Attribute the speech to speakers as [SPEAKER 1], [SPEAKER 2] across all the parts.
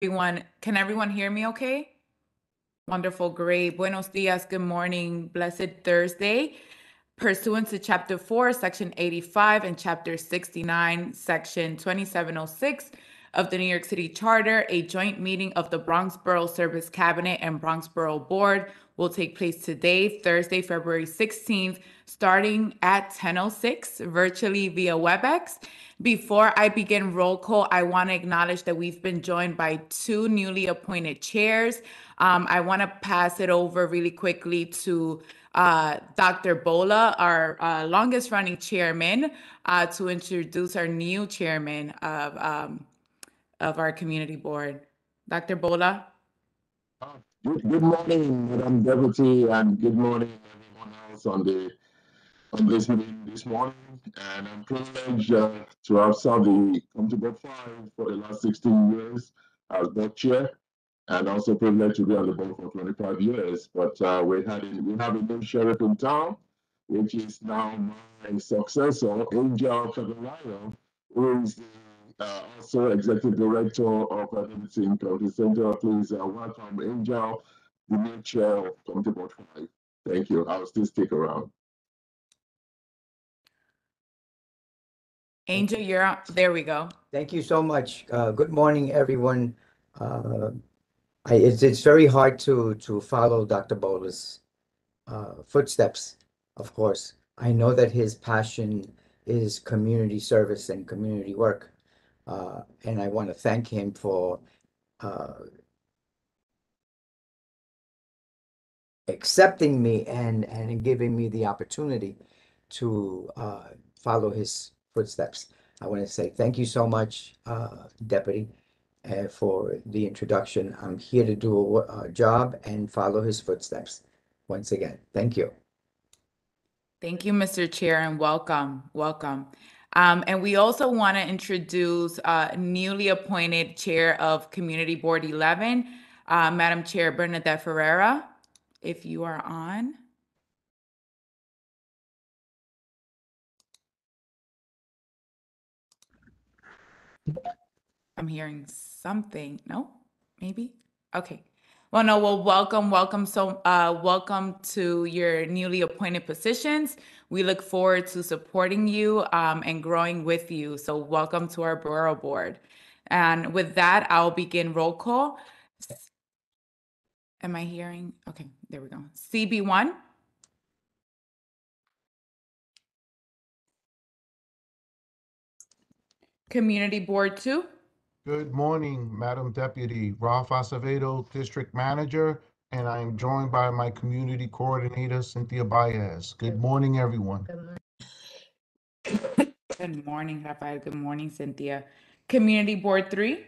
[SPEAKER 1] Everyone, can everyone hear me okay? Wonderful, great. Buenos dias, good morning, blessed Thursday. Pursuant to Chapter 4, Section 85, and Chapter 69, Section 2706 of the New York City Charter, a joint meeting of the Bronx Borough Service Cabinet and Bronx Borough Board will take place today, Thursday, February 16th, starting at 10:06, virtually via WebEx. Before I begin roll call, I want to acknowledge that we've been joined by two newly appointed chairs. I want to pass it over really quickly to Dr. Bola, our longest running chairman, to introduce our new chairman of our community board. Dr. Bola.
[SPEAKER 2] Good morning, Madam Deputy, and good morning, everyone else on this meeting this morning. And I'm privileged to have served the Committee Board 5 for the last 16 years as board chair, and also privileged to be on the board for 25 years. But we have a new sheriff in town, which is now my successor, Angel Federale, who is also executive director of Identity in County Center. Please welcome Angel, the new chair of Committee Board 5. Thank you. I'll still stick around.
[SPEAKER 1] Angel, you're on. There we go.
[SPEAKER 3] Thank you so much. Good morning, everyone. It's very hard to follow Dr. Bola's footsteps, of course. I know that his passion is community service and community work. And I want to thank him for accepting me and giving me the opportunity to follow his footsteps. I want to say thank you so much, Deputy, for the introduction. I'm here to do a job and follow his footsteps. Once again, thank you.
[SPEAKER 1] Thank you, Mr. Chair, and welcome. And we also want to introduce newly appointed Chair of Community Board 11, Madam Chair Bernadette Ferreira, if you are on. I'm hearing something. No, maybe. Okay. Well, no. Well, welcome. So, welcome to your newly appointed positions. We look forward to supporting you and growing with you. So, welcome to our borough board. And with that, I'll begin roll call. Am I hearing? Okay, there we go. CB1. Community Board 2.
[SPEAKER 4] Good morning, Madam Deputy. Ralph Acevedo, District Manager, and I am joined by my Community Coordinator, Cynthia Baez. Good morning, everyone.
[SPEAKER 1] Good morning, Rafael. Good morning, Cynthia. Community Board 3.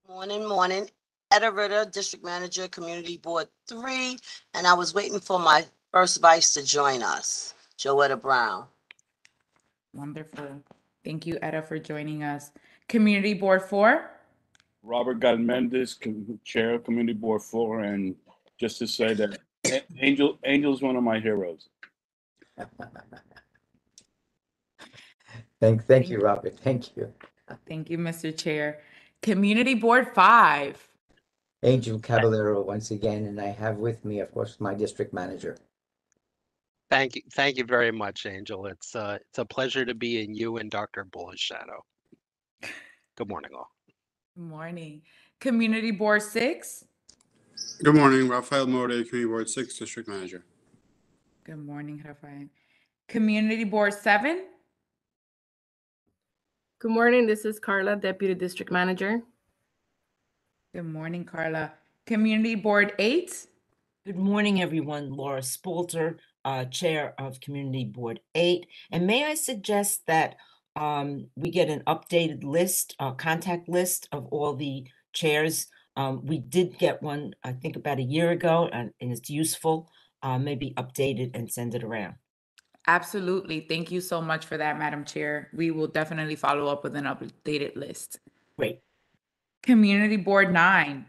[SPEAKER 5] Morning. Etta Ritter, District Manager, Community Board 3, and I was waiting for my first vice to join us, Joetta Brown.
[SPEAKER 1] Wonderful. Thank you, Etta, for joining us. Community Board 4.
[SPEAKER 6] Robert Galmendez, Chair of Community Board 4, and just to say that Angel's one of my heroes.
[SPEAKER 3] Thank you, Robert. Thank you.
[SPEAKER 1] Thank you, Mr. Chair. Community Board 5.
[SPEAKER 3] Angel Caballero once again, and I have with me, of course, my district manager.
[SPEAKER 7] Thank you very much, Angel. It's a pleasure to be in you and Dr. Bola's shadow. Good morning, all.
[SPEAKER 1] Good morning. Community Board 6.
[SPEAKER 8] Good morning, Rafael More, Community Board 6, District Manager.
[SPEAKER 1] Good morning, Rafael. Community Board 7.
[SPEAKER 9] Good morning, this is Carla, Deputy District Manager.
[SPEAKER 1] Good morning, Carla. Community Board 8.
[SPEAKER 10] Good morning, everyone. Laura Spalter, Chair of Community Board 8. And may I suggest that we get an updated list, contact list of all the chairs. We did get one, I think, about a year ago, and it's useful. Maybe update it and send it around.
[SPEAKER 1] Absolutely. Thank you so much for that, Madam Chair. We will definitely follow up with an updated list.
[SPEAKER 10] Great.
[SPEAKER 1] Community Board 9.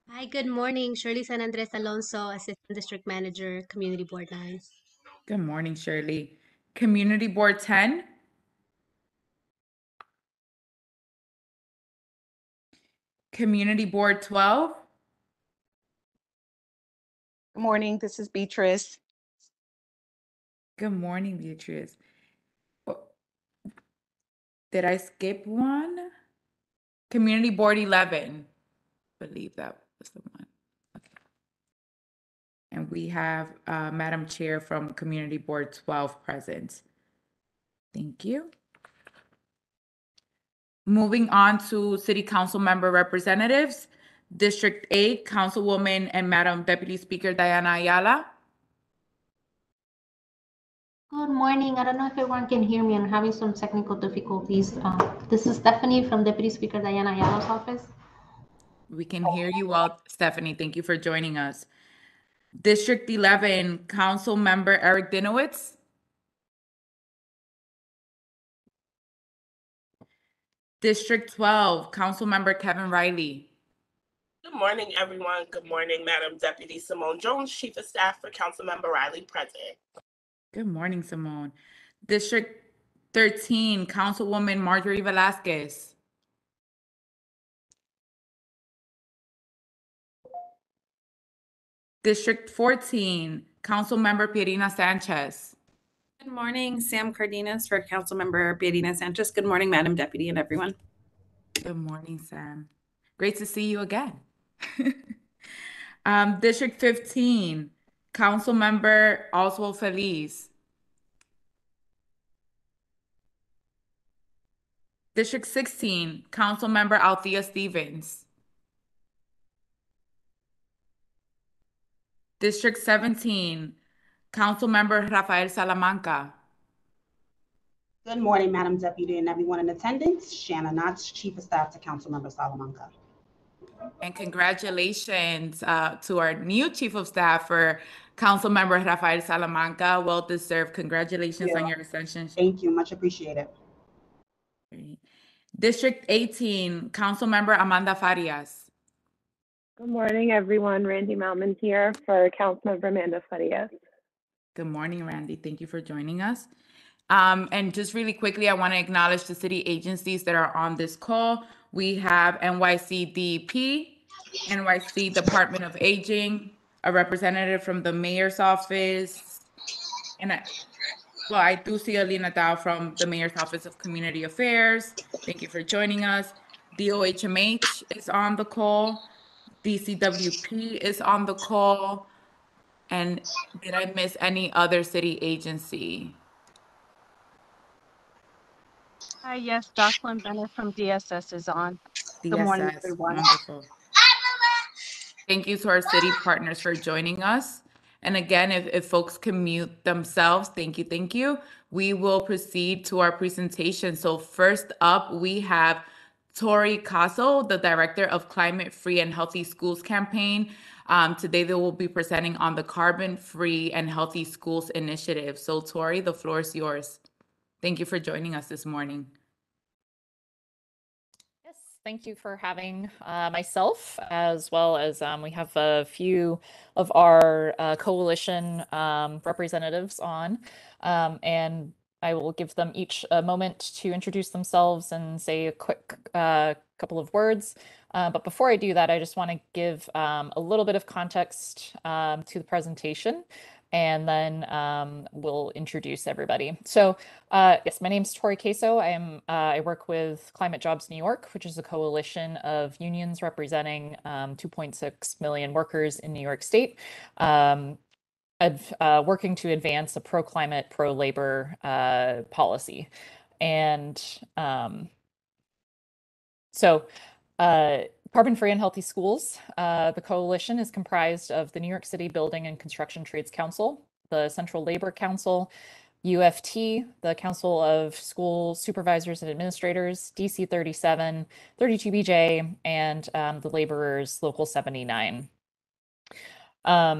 [SPEAKER 11] Hi, good morning. Shirley San Andres Alonso, Assistant District Manager, Community Board 9.
[SPEAKER 1] Good morning, Shirley. Community Board 10. Community Board 12.
[SPEAKER 12] Good morning, this is Beatrice.
[SPEAKER 1] Good morning, Beatrice. Oh, did I skip one? Community Board 11. I believe that was the one. Okay. And we have Madam Chair from Community Board 12 present. Thank you. Moving on to City Council member representatives. District 8, Councilwoman and Madam Deputy Speaker Diana Ayala.
[SPEAKER 11] Good morning. I don't know if everyone can hear me. I'm having some technical difficulties. This is Stephanie from Deputy Speaker Diana Ayala's office.
[SPEAKER 1] We can hear you well, Stephanie. Thank you for joining us. District 11, Council Member Eric Dinowitz. District 12, Council Member Kevin Riley.
[SPEAKER 13] Good morning, everyone. Good morning, Madam Deputy Simone Jones, Chief of Staff for Councilmember Riley, present.
[SPEAKER 1] Good morning, Simone. District 13, Councilwoman Marjorie Velasquez. District 14, Councilmember Pierina Sanchez.
[SPEAKER 14] Good morning, Sam Cardenas for Councilmember Pierina Sanchez. Good morning, Madam Deputy and everyone.
[SPEAKER 1] Good morning, Sam. Great to see you again. District 15, Councilmember Oswald Feliz. District 16, Councilmember Althea Stevens. District 17, Councilmember Rafael Salamanca.
[SPEAKER 15] Good morning, Madam Deputy and everyone in attendance. Shannon Knotts, Chief of Staff to Councilmember Salamanca.
[SPEAKER 1] And congratulations to our new Chief of Staff for Councilmember Rafael Salamanca. Well deserved. Congratulations on your ascension.
[SPEAKER 15] Thank you. Much appreciated.
[SPEAKER 1] District 18, Councilmember Amanda Farias.
[SPEAKER 16] Good morning, everyone. Randy Malman here for Councilmember Amanda Farias.
[SPEAKER 1] Good morning, Randy. Thank you for joining us. And just really quickly, I want to acknowledge the city agencies that are on this call. We have NYCDP, NYC Department of Aging, a representative from the mayor's office, and I do see Alina Dow from the mayor's office of community affairs. Thank you for joining us. DOHMH is on the call. DCWP is on the call. And did I miss any other city agency?
[SPEAKER 12] Hi, yes, Jocelyn Bennett from DSS is on.
[SPEAKER 1] Good
[SPEAKER 12] morning, everyone.
[SPEAKER 1] Wonderful. Thank you to our city partners for joining us. And again, if folks can mute themselves, thank you. We will proceed to our presentation. So first up, we have Tori Caso, the Director of Climate Free and Healthy Schools campaign. Today, they will be presenting on the Carbon Free and Healthy Schools initiative. So Tori, the floor is yours. Thank you for joining us this morning.
[SPEAKER 17] Thank you for having myself, as well as we have a few of our coalition representatives on, and I will give them each a moment to introduce themselves and say a quick couple of words. But before I do that, I just want to give a little bit of context to the presentation, and then we'll introduce everybody. So yes, my name is Tori Caso. I work with Climate Jobs New York, which is a coalition of unions representing 2.6 million workers in New York State, working to advance a pro-climate, pro-labor policy. And Carbon-Free and Healthy Schools. The coalition is comprised of the New York City Building and Construction Trades Council, the Central Labor Council, UFT, the Council of School Supervisors and Administrators, DC 37, 32BJ, and the Laborers Local 79.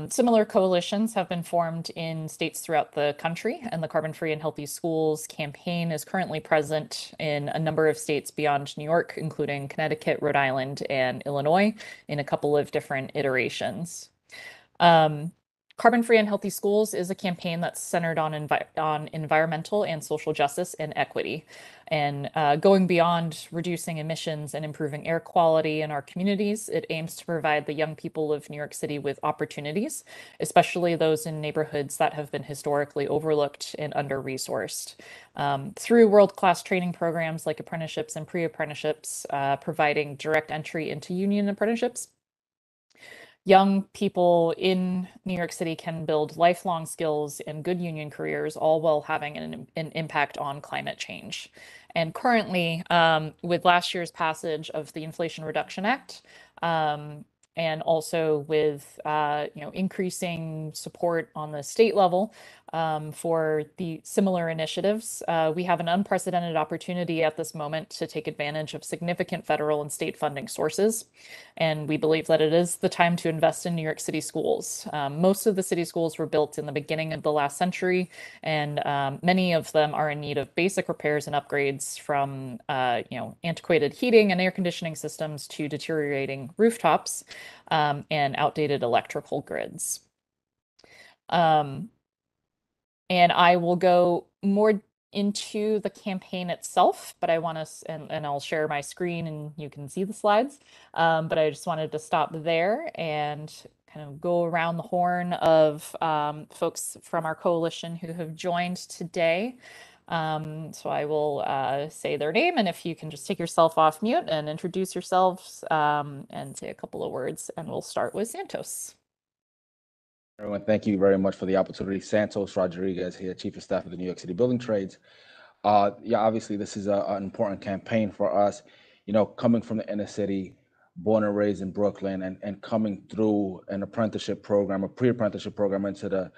[SPEAKER 17] Similar coalitions have been formed in states throughout the country, and the Carbon Free and Healthy Schools campaign is currently present in a number of states beyond New York, including Connecticut, Rhode Island, and Illinois in a couple of different iterations. Carbon-Free and Healthy Schools is a campaign that's centered on environmental and social justice and equity, and going beyond reducing emissions and improving air quality in our communities. It aims to provide the young people of New York City with opportunities, especially those in neighborhoods that have been historically overlooked and under-resourced. Through world-class training programs like apprenticeships and pre-apprenticeships, providing direct entry into union apprenticeships, young people in New York City can build lifelong skills and good union careers, all while having an impact on climate change. And currently, with last year's passage of the Inflation Reduction Act, and also with increasing support on the state level for the similar initiatives, we have an unprecedented opportunity at this moment to take advantage of significant federal and state funding sources. And we believe that it is the time to invest in New York City schools. Most of the city schools were built in the beginning of the last century, and many of them are in need of basic repairs and upgrades, from antiquated heating and air conditioning systems to deteriorating rooftops and outdated electrical grids. And I will go more into the campaign itself, but I want to, and I'll share my screen and you can see the slides. But I just wanted to stop there and kind of go around the horn of folks from our coalition who have joined today. So I will say their name, and if you can just take yourself off mute and introduce yourselves and say a couple of words, and we'll start with Santos.
[SPEAKER 18] Everyone, thank you very much for the opportunity. Santos Rodriguez here, Chief of Staff of the New York City Building Trades. Yeah, obviously this is an important campaign for us, coming from the inner city, born and raised in Brooklyn, and coming through an apprenticeship program, a pre-apprenticeship program into the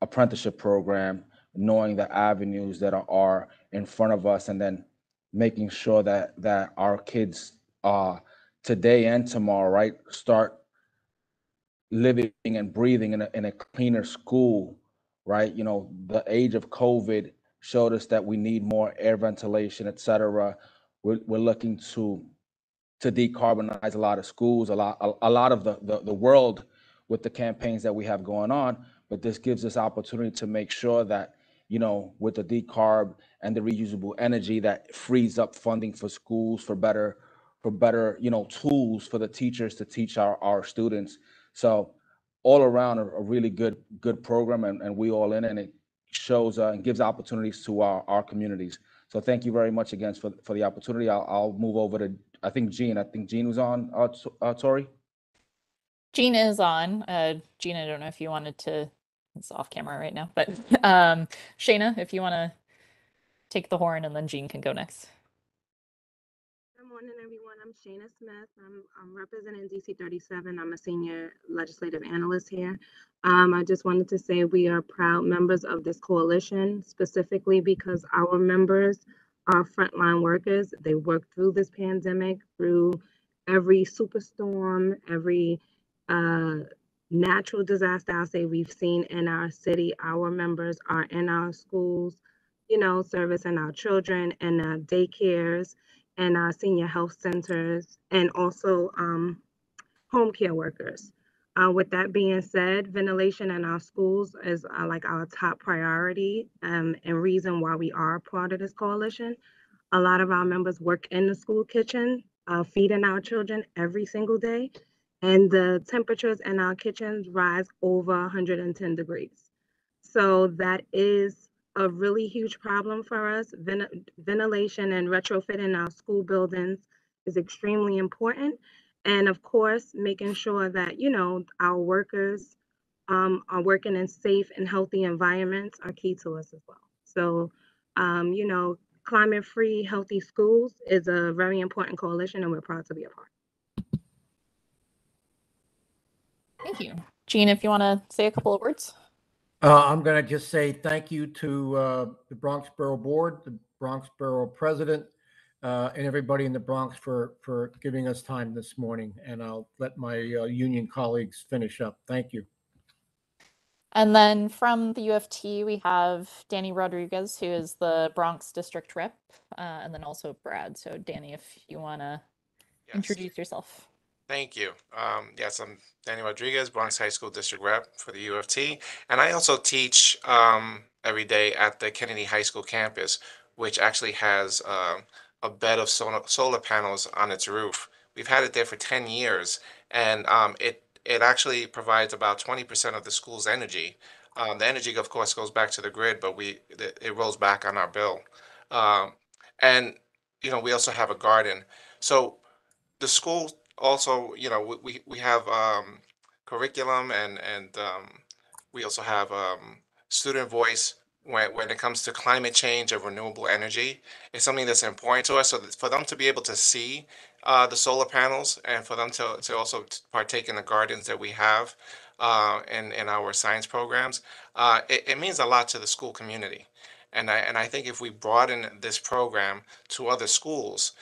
[SPEAKER 18] apprenticeship program, knowing the avenues that are in front of us, and then making sure that our kids today and tomorrow, right, start living and breathing in a cleaner school, right? The age of COVID showed us that we need more air ventilation, et cetera. We're looking to decarbonize a lot of schools, a lot of the world with the campaigns that we have going on. But this gives us opportunity to make sure that, with the decarb and the reusable energy, that frees up funding for schools, for better, tools for the teachers to teach our students. So all around a really good program, and we all in, and it shows and gives opportunities to our communities. So thank you very much again for the opportunity. I'll move over to, I think Jean was on, Tori?
[SPEAKER 17] Jean is on. Jean, I don't know if you wanted to, it's off camera right now, but Shayna, if you want to take the horn, and then Jean can go next.
[SPEAKER 19] Good morning, everyone. I'm Shayna Smith. I'm representing DC 37. I'm a senior legislative analyst here. I just wanted to say we are proud members of this coalition, specifically because our members are frontline workers. They worked through this pandemic, through every superstorm, every natural disaster, I'll say, we've seen in our city. Our members are in our schools, servicing our children and our daycares and our senior health centers, and also home care workers. With that being said, ventilation in our schools is like our top priority and reason why we are part of this coalition. A lot of our members work in the school kitchen, feeding our children every single day, and the temperatures in our kitchens rise over 110 degrees. So that is a really huge problem for us. Ventilation and retrofitting our school buildings is extremely important. And of course, making sure that, our workers are working in safe and healthy environments are key to us as well. So, climate-free, healthy schools is a very important coalition, and we're proud to be a part.
[SPEAKER 17] Thank you. Jean, if you want to say a couple of words.
[SPEAKER 20] I'm going to just say thank you to the Bronx Borough Board, the Bronx Borough President, and everybody in the Bronx for giving us time this morning. And I'll let my union colleagues finish up. Thank you.
[SPEAKER 17] And then from the UFT, we have Danny Rodriguez, who is the Bronx District Rep, and then also Brad. So Danny, if you want to introduce yourself.
[SPEAKER 21] Thank you. Yes, I'm Danny Rodriguez, Bronx High School District Rep for the UFT, and I also teach every day at the Kennedy High School campus, which actually has a bed of solar panels on its roof. We've had it there for 10 years, and it actually provides about 20% of the school's energy. The energy, of course, goes back to the grid, but it rolls back on our bill. Um, and we also have a garden. So the school also, we have curriculum and we also have student voice when it comes to climate change and renewable energy. It's something that's important to us. So that for them to be able to see the solar panels and for them to also partake in the gardens that we have in our science programs, it means a lot to the school community. And I think if we broaden this program to other schools,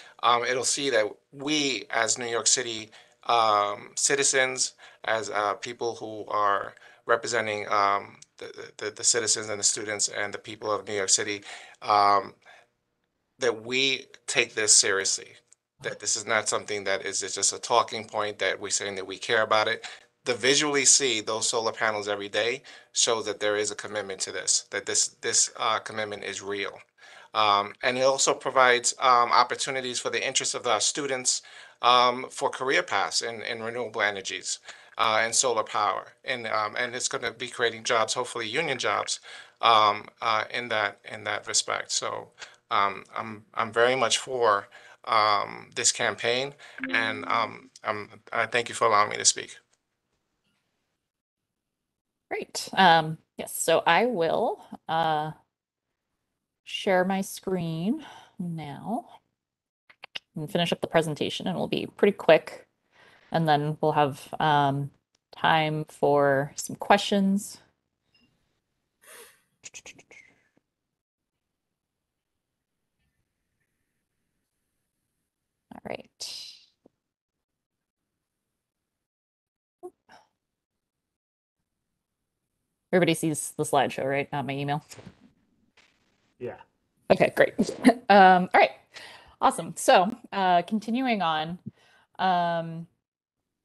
[SPEAKER 21] it'll see that we, as New York City citizens, as people who are representing the citizens and the students and the people of New York City, that we take this seriously. That this is not something that is just a talking point that we're saying that we care about it. To visually see those solar panels every day shows that there is a commitment to this, that this commitment is real. And it also provides opportunities for the interests of our students for career paths in renewable energies and solar power. And it's going to be creating jobs, hopefully union jobs, in that respect. So I'm very much for this campaign, and I thank you for allowing me to speak.
[SPEAKER 17] Great. Yes, so I will share my screen now and finish up the presentation, and it'll be pretty quick. And then we'll have time for some questions. All right. Everybody sees the slideshow, right? Not my email.
[SPEAKER 4] Yeah.
[SPEAKER 17] Okay, great. All right, awesome. So continuing on,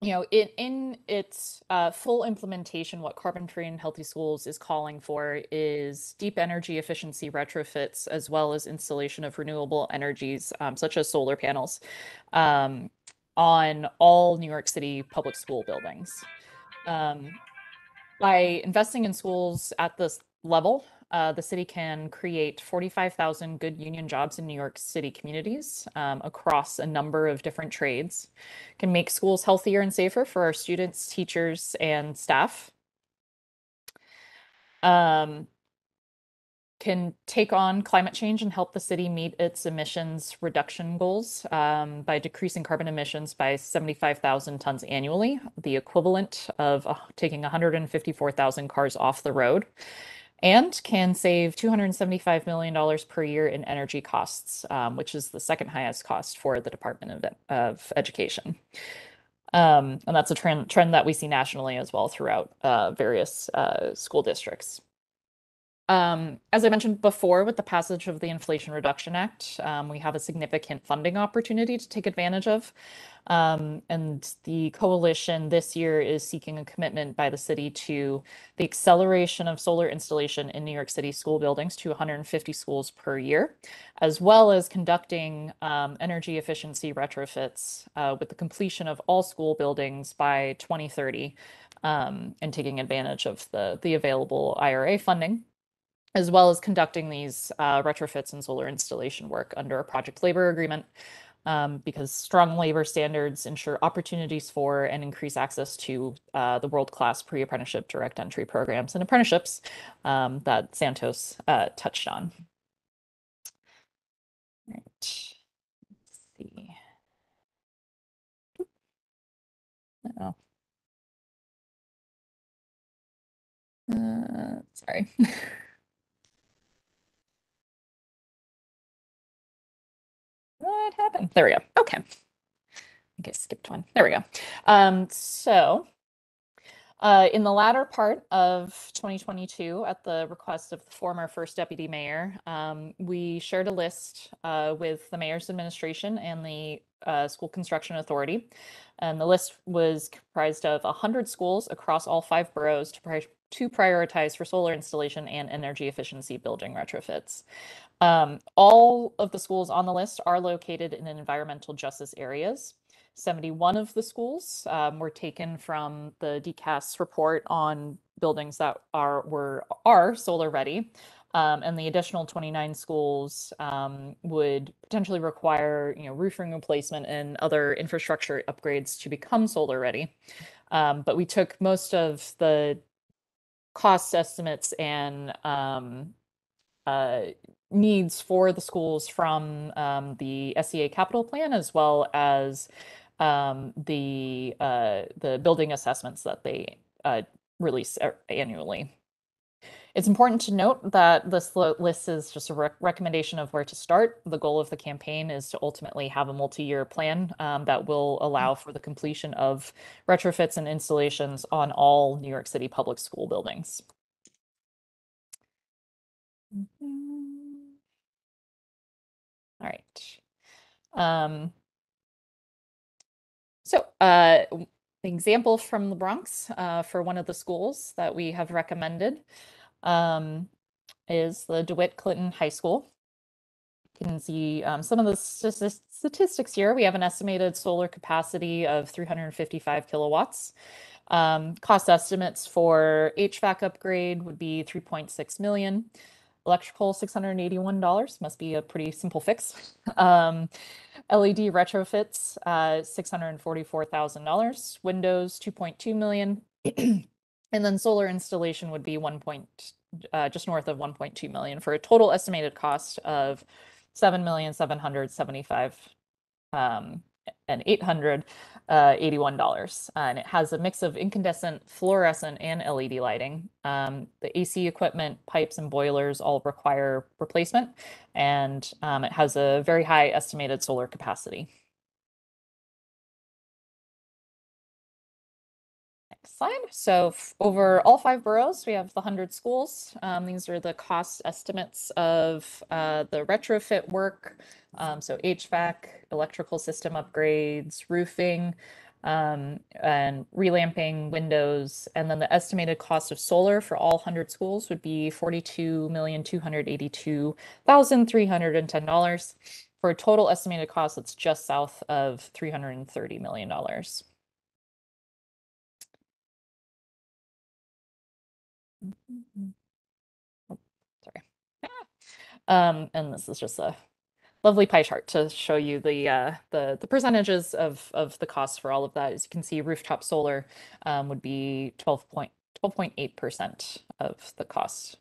[SPEAKER 17] in its full implementation, what Carbon-Free and Healthy Schools is calling for is deep energy efficiency retrofits, as well as installation of renewable energies, such as solar panels, on all New York City public school buildings. By investing in schools at this level, the city can create 45,000 good union jobs in New York City communities across a number of different trades, can make schools healthier and safer for our students, teachers, and staff, can take on climate change and help the city meet its emissions reduction goals by decreasing carbon emissions by 75,000 tons annually, the equivalent of taking 154,000 cars off the road, and can save $275 million per year in energy costs, which is the second highest cost for the Department of Education. And that's a trend that we see nationally as well throughout various school districts. As I mentioned before, with the passage of the Inflation Reduction Act, we have a significant funding opportunity to take advantage of. And the coalition this year is seeking a commitment by the city to the acceleration of solar installation in New York City school buildings to 150 schools per year, as well as conducting energy efficiency retrofits with the completion of all school buildings by 2030, and taking advantage of the available IRA funding, as well as conducting these retrofits and solar installation work under a project labor agreement, because strong labor standards ensure opportunities for and increase access to the world-class pre-apprenticeship direct entry programs and apprenticeships that Santos touched on. All right. Let's see. Oh. Sorry. What happened? There we go. Okay. I think I skipped one. There we go. In the latter part of 2022, at the request of the former first deputy mayor, we shared a list with the mayor's administration and the School Construction Authority. And the list was comprised of 100 schools across all 5 boroughs to prioritize for solar installation and energy efficiency building retrofits. All of the schools on the list are located in environmental justice areas. 71 of the schools were taken from the DCAS report on buildings that are solar ready. And the additional 29 schools would potentially require, roofing replacement and other infrastructure upgrades to become solar ready. But we took most of the cost estimates and needs for the schools from the SEA capital plan, as well as the building assessments that they release annually. It's important to note that this list is just a recommendation of where to start. The goal of the campaign is to ultimately have a multi-year plan that will allow for the completion of retrofits and installations on all New York City public school buildings. All right. So the example from the Bronx for one of the schools that we have recommended is the DeWitt Clinton High School. You can see some of the statistics here. We have an estimated solar capacity of 355 kilowatts. Cost estimates for HVAC upgrade would be $3.6 million. Electrical, $681, must be a pretty simple fix. LED retrofits, $644,000. Windows, $2.2 million. And then solar installation would be just north of $1.2 million for a total estimated cost of $7,775,881. And it has a mix of incandescent, fluorescent, and LED lighting. The AC equipment, pipes, and boilers all require replacement, and it has a very high estimated solar capacity. Next slide. So over all 5 boroughs, we have the 100 schools. These are the cost estimates of the retrofit work. So HVAC, electrical system upgrades, roofing, and relamping windows. And then the estimated cost of solar for all 100 schools would be $42,282,310 for a total estimated cost that's just south of $330 million. Oh, sorry. And this is just a lovely pie chart to show you the percentages of the costs for all of that. As you can see, rooftop solar would be 12.8% of the cost.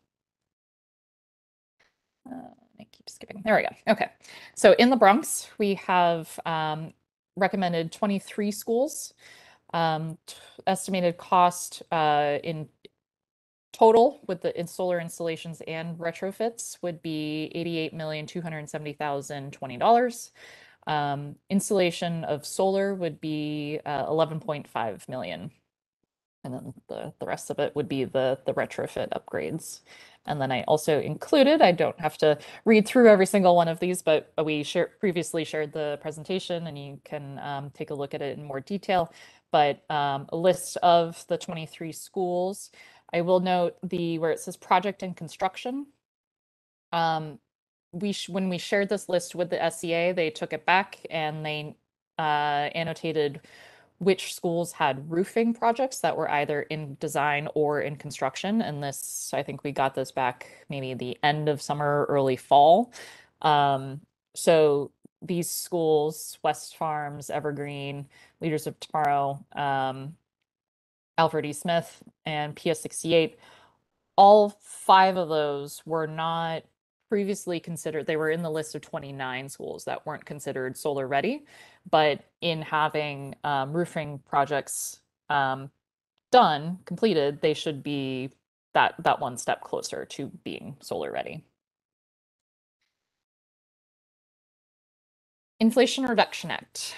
[SPEAKER 17] I keep skipping. There we go. Okay. So in the Bronx, we have recommended 23 schools. Estimated cost in total with the solar installations and retrofits would be $88,270,020. Installation of solar would be $11.5 million. And then the rest of it would be the retrofit upgrades. And then I also included, I don't have to read through every single one of these, but we previously shared the presentation and you can take a look at it in more detail. But a list of the 23 schools. I will note where it says project and construction. When we shared this list with the SEA, they took it back and they annotated which schools had roofing projects that were either in design or in construction. And this, I think we got this back maybe the end of summer, early fall. So these schools, West Farms, Evergreen, Leaders of Tomorrow, Alfred E. Smith, and PS 68, all 5 of those were not previously considered. They were in the list of 29 schools that weren't considered solar ready, but in having roofing projects completed, they should be that one step closer to being solar ready. Inflation Reduction Act.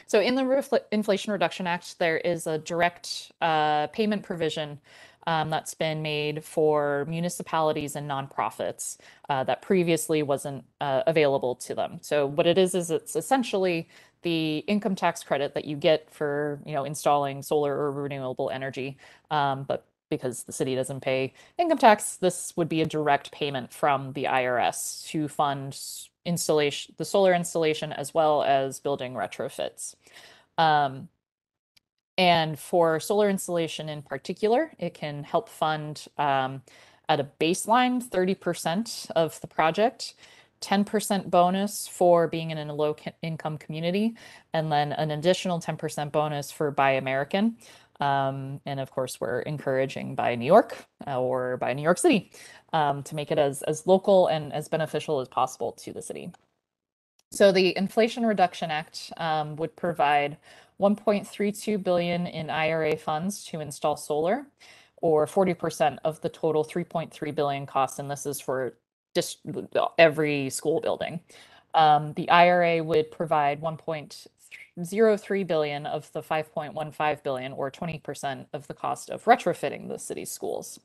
[SPEAKER 17] So in the Inflation Reduction Act, there is a direct payment provision that's been made for municipalities and nonprofits that previously wasn't available to them. So what it is it's essentially the income tax credit that you get for, installing solar or renewable energy. But because the city doesn't pay income tax, this would be a direct payment from the IRS to fund the solar installation as well as building retrofits. And for solar installation in particular, it can help fund at a baseline 30% of the project, 10% bonus for being in a low income community, and then an additional 10% bonus for Buy American. And of course, we're encouraging Buy New York or Buy New York City to make it as local and as beneficial as possible to the city. So the Inflation Reduction Act would provide $1.32 billion in IRA funds to install solar, or 40% of the total $3.3 billion cost, and this is for just every school building. The IRA would provide $1.03 billion of the $5.15 billion, or 20% of the cost of retrofitting the city's schools.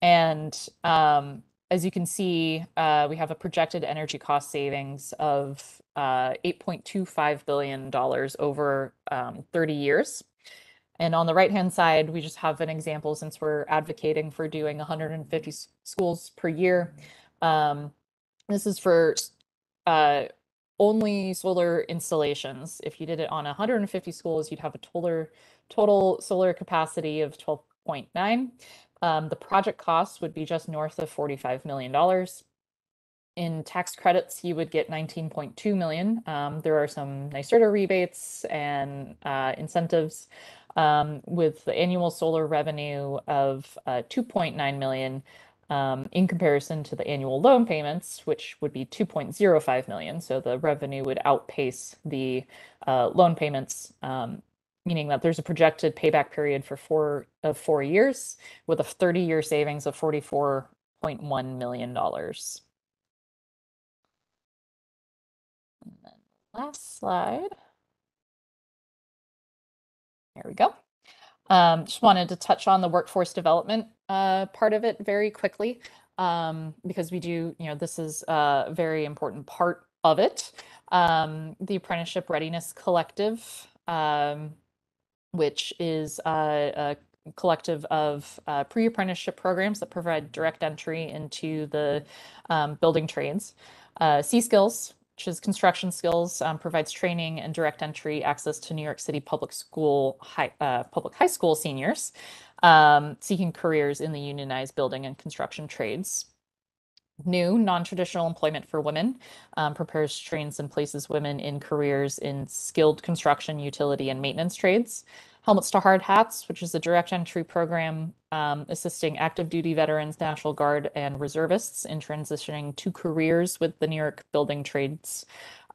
[SPEAKER 17] And as you can see, we have a projected energy cost savings of $8.25 billion over 30 years. And on the right-hand side, we just have an example, since we're advocating for doing 150 schools per year. This is for only solar installations. If you did it on 150 schools, you'd have a total solar capacity of 12.9. The project cost would be just north of $45 million. In tax credits, you would get $19.2 million. There are some NYSERDA rebates and incentives with the annual solar revenue of $2.9 million in comparison to the annual loan payments, which would be $2.05 million. So the revenue would outpace the loan payments, meaning that there's a projected payback period for 4 years with a 30-year savings of $44.1 million. And then last slide. There we go. Just wanted to touch on the workforce development part of it very quickly, because we do, this is a very important part of it. The Apprenticeship Readiness Collective, which is a collective of pre-apprenticeship programs that provide direct entry into the building trades. C-Skills, which is construction skills, provides training and direct entry access to New York City public high school seniors seeking careers in the unionized building and construction trades. New non-traditional employment for women prepares, trains, and places women in careers in skilled construction, utility, and maintenance trades. Helmets to Hard Hats, which is a direct entry program assisting active duty veterans, National Guard, and reservists in transitioning to careers with the New York building trades.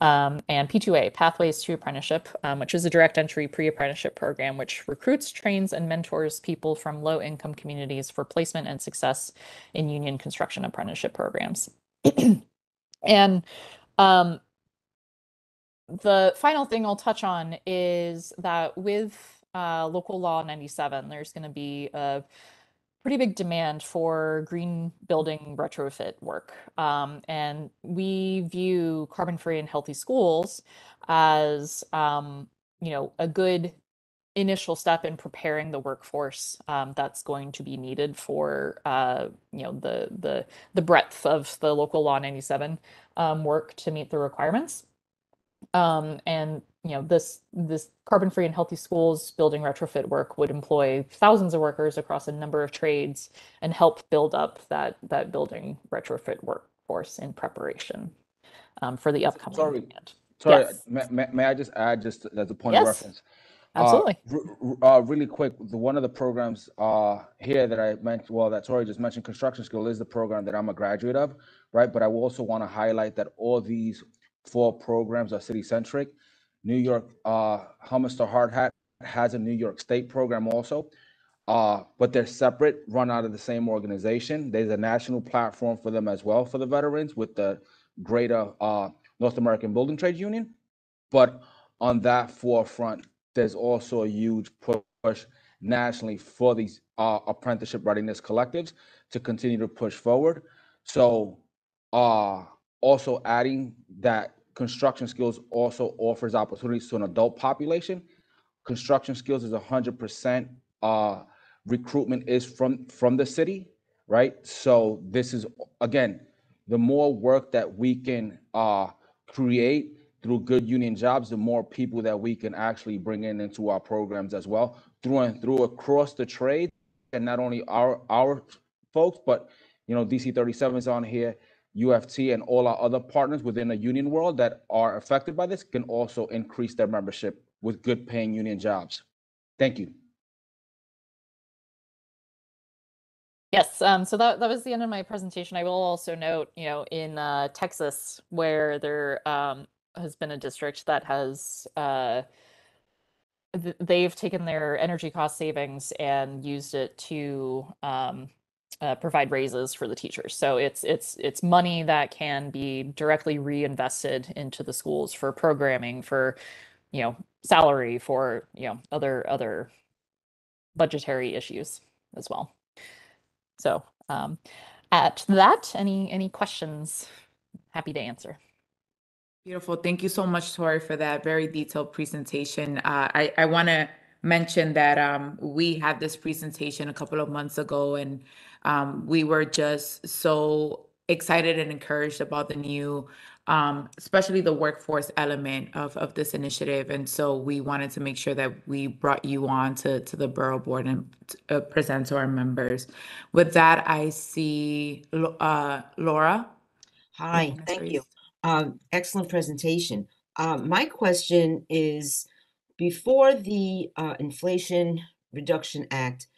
[SPEAKER 17] And P2A, Pathways to Apprenticeship, which is a direct entry pre-apprenticeship program which recruits, trains, and mentors people from low-income communities for placement and success in union construction apprenticeship programs. And the final thing I'll touch on is that with Local Law 97, there's going to be a pretty big demand for green building retrofit work. And we view carbon-free and healthy schools as, a good initial step in preparing the workforce that's going to be needed for, the breadth of the Local Law 97 work to meet the requirements. And this carbon-free and healthy schools building retrofit work would employ thousands of workers across a number of trades and help build up that building retrofit workforce in preparation for the upcoming demand.
[SPEAKER 18] Sorry,
[SPEAKER 17] Yes.
[SPEAKER 18] may I just add, just as a point of
[SPEAKER 17] Yes,
[SPEAKER 18] reference?
[SPEAKER 17] absolutely.
[SPEAKER 18] Really quick, one of the programs here that I mentioned, well, that Tori just mentioned, Construction Skill, is the program that I'm a graduate of, right? But I also want to highlight that all these 4 programs are city-centric. New York, Helmets to Hard Hat has a New York State program also, but they're separate, run out of the same organization. There's a national platform for them as well for the veterans with the Greater North American Building Trades Union. But on that forefront, there's also a huge push nationally for these apprenticeship readiness collectives to continue to push forward. So also adding that construction skills also offers opportunities to an adult population. Construction skills is 100% recruitment is from the city, right? So this is, again, the more work that we can create through good union jobs, the more people that we can actually bring into our programs as well, through and through across the trade, and not only our folks, but DC 37 is on here, UFT, and all our other partners within the union world that are affected by this can also increase their membership with good paying union jobs. Thank you.
[SPEAKER 17] Yes, so that was the end of my presentation. I will also note, in Texas, where there has been a district that has they've taken their energy cost savings and used it to provide raises for the teachers. So it's money that can be directly reinvested into the schools for programming, for salary, for other budgetary issues as well. So at that, any questions? Happy to answer.
[SPEAKER 1] Beautiful. Thank you so much, Tori, for that very detailed presentation. I want to mention that we had this presentation a couple of months ago, and we were just so excited and encouraged about the new, especially the workforce element of this initiative. And so we wanted to make sure that we brought you on to the Borough Board and present to our members. With that, I see Laura.
[SPEAKER 10] Hi, thank you. Excellent presentation. My question is, before the Inflation Reduction Act,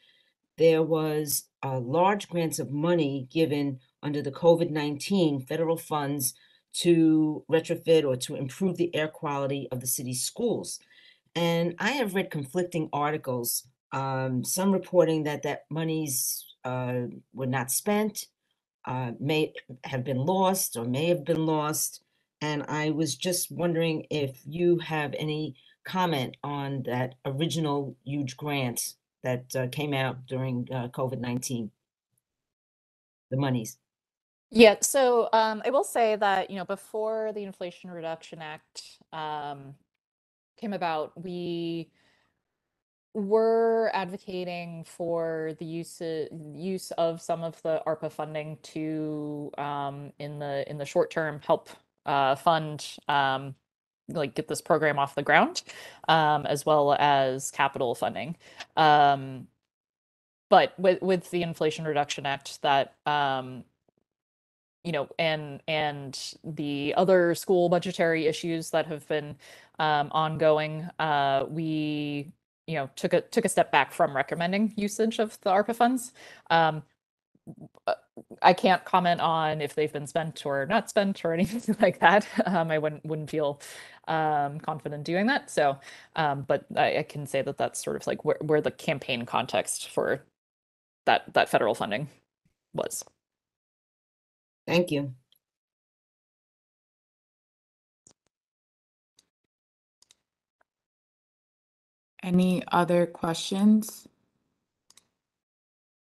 [SPEAKER 10] there was large grants of money given under the COVID-19 federal funds to retrofit or to improve the air quality of the city's schools. And I have read conflicting articles, some reporting that monies were not spent, may have been lost or may have been lost. And I was just wondering if you have any comment on that original huge grant that came out during COVID-19, the monies.
[SPEAKER 17] Yeah, so I will say that, before the Inflation Reduction Act came about, we were advocating for the use of some of the ARPA funding to, in the short term, help fund get this program off the ground, as well as capital funding. But with the Inflation Reduction Act, that and the other school budgetary issues that have been ongoing, we took a step back from recommending usage of the ARPA funds. I can't comment on if they've been spent or not spent or anything like that. I wouldn't feel confident doing that. So, but I can say that that's sort of like where the campaign context for that federal funding was.
[SPEAKER 10] Thank you.
[SPEAKER 1] Any other questions?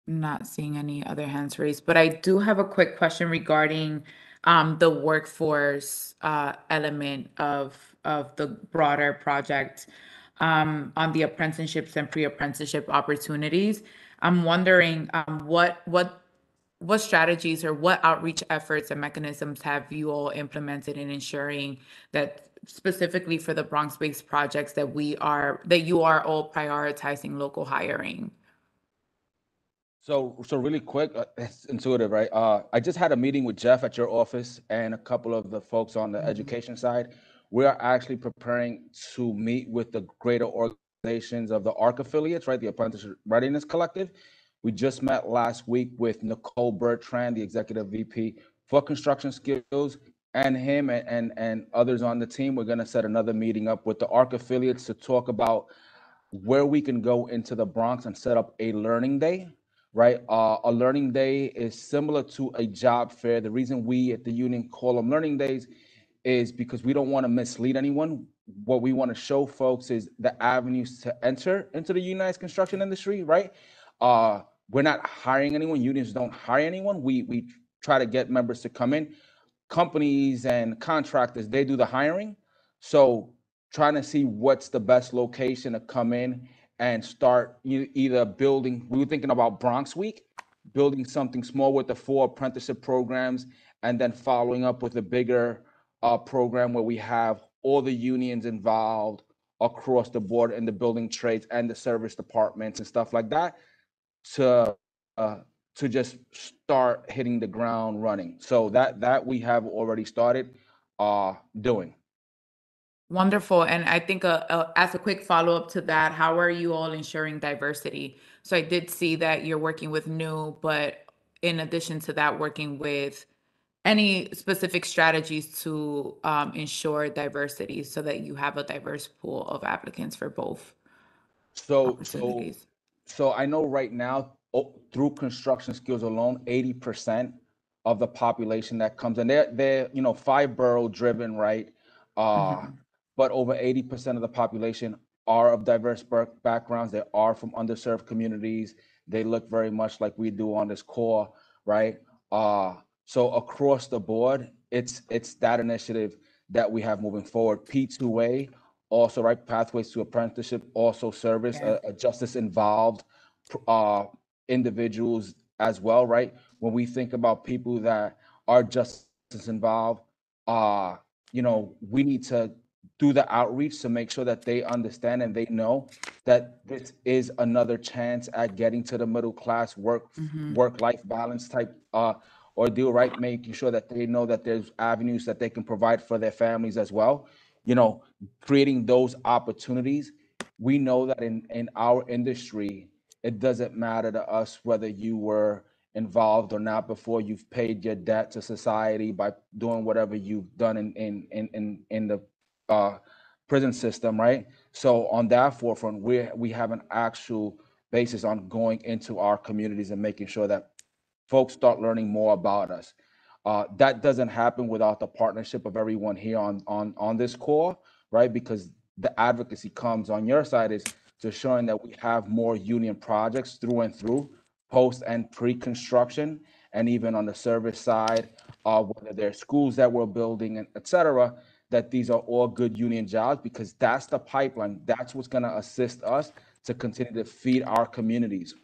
[SPEAKER 1] Not seeing any other hands raised, but I do have a quick question regarding the workforce element of the broader project on the apprenticeships and pre-apprenticeship opportunities. I'm wondering what strategies or what outreach efforts and mechanisms have you all implemented in ensuring that specifically for the Bronx-based projects that you are all prioritizing local hiring?
[SPEAKER 18] So really quick, it's intuitive, right? I just had a meeting with Jeff at your office and a couple of the folks on the education side. We are actually preparing to meet with the greater organizations of the ARC affiliates, right? The Apprenticeship Readiness Collective. We just met last week with Nicole Bertrand, the executive VP for construction skills, and him and others on the team. We're going to set another meeting up with the ARC affiliates to talk about where we can go into the Bronx and set up a learning day. Right, a learning day is similar to a job fair. The reason we at the union call them learning days is because we don't want to mislead anyone. what we want to show folks is the avenues to enter into the unionized construction industry, right? We're not hiring anyone. Unions don't hire anyone. We try to get members to come in. Companies and contractors, they do the hiring. So trying to see what's the best location to come in and start either building. We were thinking about Bronx Week, building something small with the 4 apprenticeship programs, and then following up with a bigger program where we have all the unions involved across the board in the building trades and the service departments and stuff like that to just start hitting the ground running. So that we have already started doing.
[SPEAKER 1] Wonderful. And I think as a quick follow-up to that, how are you all ensuring diversity? So I did see that you're working with new, but in addition to that, working with any specific strategies to ensure diversity so that you have a diverse pool of applicants for both opportunities?
[SPEAKER 18] So I know right now, through construction skills alone, 80% of the population that comes, and they're 5 borough driven, right? But over 80% of the population are of diverse backgrounds. They are from underserved communities. They look very much like we do on this core, right? So across the board, it's that initiative that we have moving forward. P2A, also, right, pathways to apprenticeship, also service a justice involved individuals as well, right? When we think about people that are justice involved, we need to do the outreach to make sure that they understand and they know that this is another chance at getting to the middle class work-life balance type ordeal, right? Making sure that they know that there's avenues that they can provide for their families as well. Creating those opportunities. We know that in our industry, it doesn't matter to us whether you were involved or not before you've paid your debt to society by doing whatever you've done in the prison system, right? So on that forefront, we have an actual basis on going into our communities and making sure that folks start learning more about us. That doesn't happen without the partnership of everyone here on this core, right? Because the advocacy comes on your side is to showing that we have more union projects through and through, post and pre-construction, and even on the service side, whether there's schools that we're building, and et cetera, that these are all good union jobs because that's the pipeline. That's what's going to assist us to continue to feed our communities.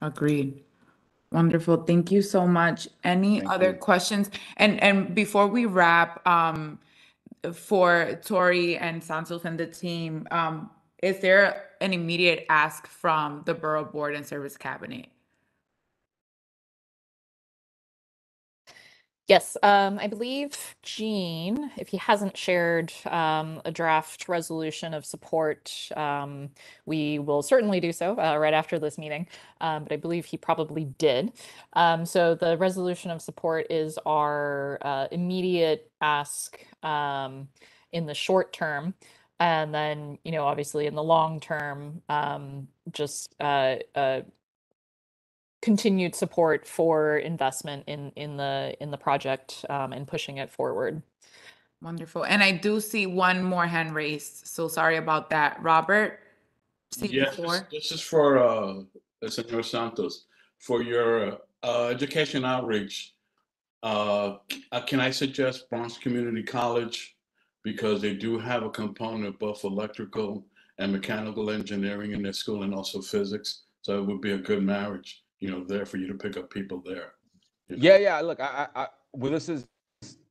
[SPEAKER 1] Agreed. Wonderful. Thank you so much. Any other questions? And before we wrap, for Tori and Santos and the team, is there an immediate ask from the Borough Board and Service Cabinet?
[SPEAKER 17] Yes, I believe Gene, if he hasn't shared a draft resolution of support, we will certainly do so right after this meeting, but I believe he probably did. So the resolution of support is our immediate ask in the short term. And then, obviously in the long term, just continued support for investment in the project and pushing it forward.
[SPEAKER 1] Wonderful. And I do see one more hand raised. So sorry about that. Robert?
[SPEAKER 6] Yes, this is for Senor Santos. For your education outreach, can I suggest Bronx Community College? Because they do have a component of both electrical and mechanical engineering in their school and also physics. So it would be a good marriage, there for you to pick up people there.
[SPEAKER 18] Yeah. Look, well, this is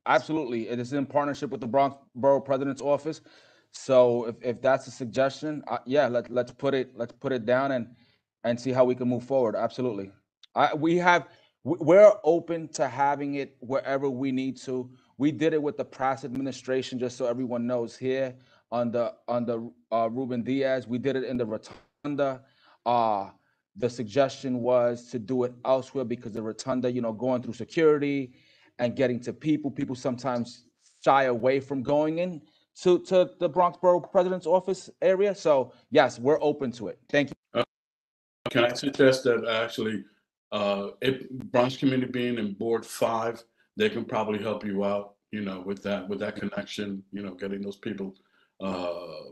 [SPEAKER 18] absolutely, it is in partnership with the Bronx Borough President's Office. So if that's a suggestion, yeah, let's put it down and see how we can move forward. Absolutely. We're open to having it wherever we need to. We did it with the past administration, just so everyone knows here on the Ruben Diaz. We did it in the Rotunda. The suggestion was to do it elsewhere because the Rotunda, going through security and getting to people sometimes shy away from going in to the Bronx Borough President's Office area. So yes, we're open to it. Thank you.
[SPEAKER 6] Can I suggest that actually, if Bronx Community being in Board 5, they can probably help you out, with that connection, getting those people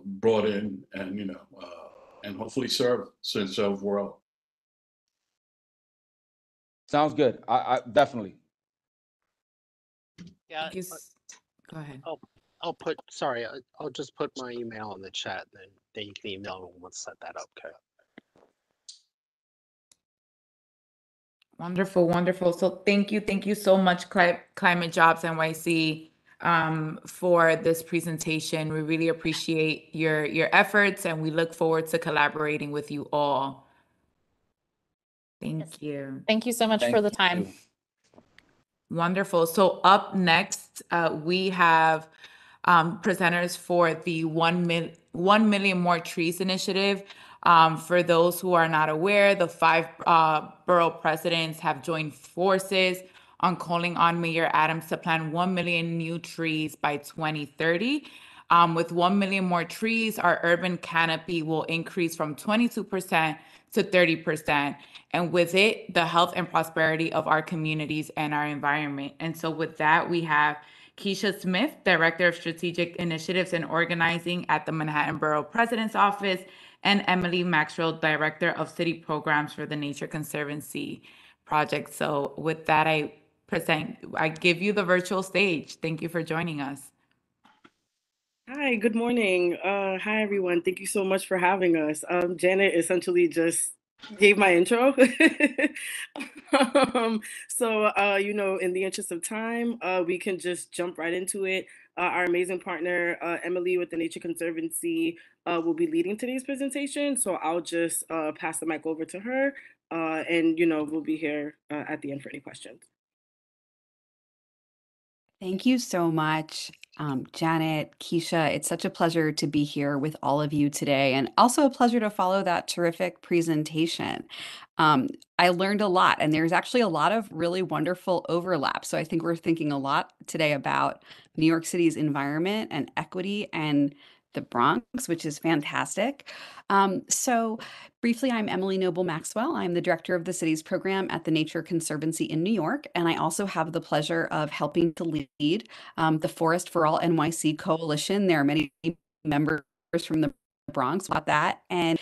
[SPEAKER 6] brought in and, and hopefully serve well.
[SPEAKER 18] Sounds good. I definitely.
[SPEAKER 7] Yeah,
[SPEAKER 1] Go ahead.
[SPEAKER 7] I'll put, sorry, I'll just put my email in the chat, then you can email me and we'll set that up, okay?
[SPEAKER 1] Wonderful, wonderful. So thank you so much, Climate Jobs NYC, for this presentation. We really appreciate your efforts, and we look forward to collaborating with you all. Thank you.
[SPEAKER 17] Thank you so much for the time.
[SPEAKER 1] Wonderful. So up next, we have presenters for the 1 million more trees initiative. For those who are not aware, the 5 borough presidents have joined forces on calling on Mayor Adams to plant 1 million new trees by 2030. With 1 million more trees, our urban canopy will increase from 22% to 30%. And with it, the health and prosperity of our communities and our environment. And so with that, we have Keisha Smith, Director of Strategic Initiatives and Organizing at the Manhattan Borough President's Office, and Emily Maxwell, Director of City Programs for the Nature Conservancy Project. So with that, I give you the virtual stage. Thank you for joining us.
[SPEAKER 2] Hi, good morning. Hi, everyone. Thank you so much for having us. Janet essentially just gave my intro. In the interest of time, we can just jump right into it. Our amazing partner, Emily with the Nature Conservancy, will be leading today's presentation. So I'll just pass the mic over to her, and we'll be here at the end for any questions.
[SPEAKER 22] Thank you so much, Janet, Keisha. It's such a pleasure to be here with all of you today, and also a pleasure to follow that terrific presentation. I learned a lot, and there's actually a lot of really wonderful overlap. So I think we're thinking a lot today about New York City's environment and equity and the Bronx, which is fantastic. So briefly, I'm Emily Noble Maxwell. I'm the director of the city's program at the Nature Conservancy in New York, and I also have the pleasure of helping to lead the Forest for All NYC Coalition. There are many members from the Bronx about that, and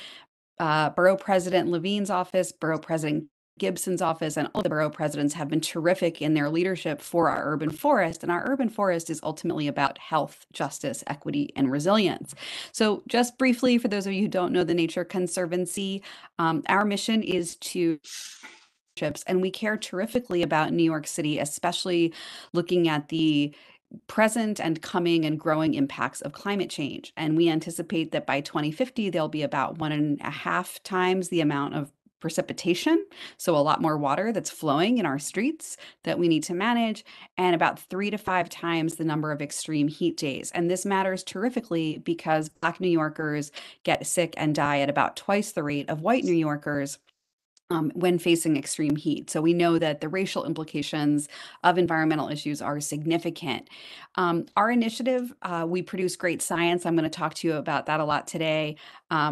[SPEAKER 22] Borough President Levine's office, Borough President Gibson's office, and all the borough presidents have been terrific in their leadership for our urban forest. And our urban forest is ultimately about health, justice, equity, and resilience. So just briefly, for those of you who don't know the Nature Conservancy, our mission is to and we care terrifically about New York City, especially looking at the present and coming and growing impacts of climate change. And we anticipate that by 2050, there'll be about 1.5 times the amount of precipitation, so a lot more water that's flowing in our streets that we need to manage, and about 3 to 5 times the number of extreme heat days. And this matters terrifically because Black New Yorkers get sick and die at about twice the rate of white New Yorkers when facing extreme heat. So we know that the racial implications of environmental issues are significant. Our initiative, we produce great science. I'm going to talk to you about that a lot today.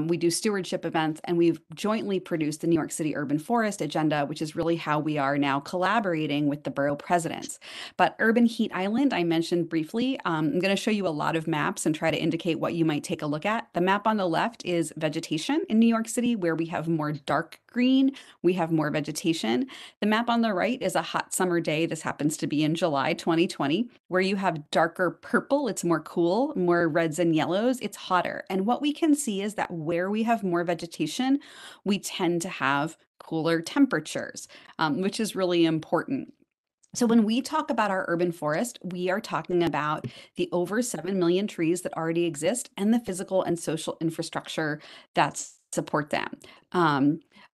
[SPEAKER 22] We do stewardship events, and we've jointly produced the New York City Urban Forest Agenda, which is really how we are now collaborating with the borough presidents. But Urban Heat Island, I mentioned briefly. I'm going to show you a lot of maps and try to indicate what you might take a look at. The map on the left is vegetation in New York City, where we have more dark green. We have more vegetation. The map on the right is a hot summer day. This happens to be in July 2020, where you have darker purple. It's more cool, more reds and yellows. It's hotter. And what we can see is that where we have more vegetation, we tend to have cooler temperatures, which is really important. So when we talk about our urban forest, we are talking about the over 7 million trees that already exist and the physical and social infrastructure that support them.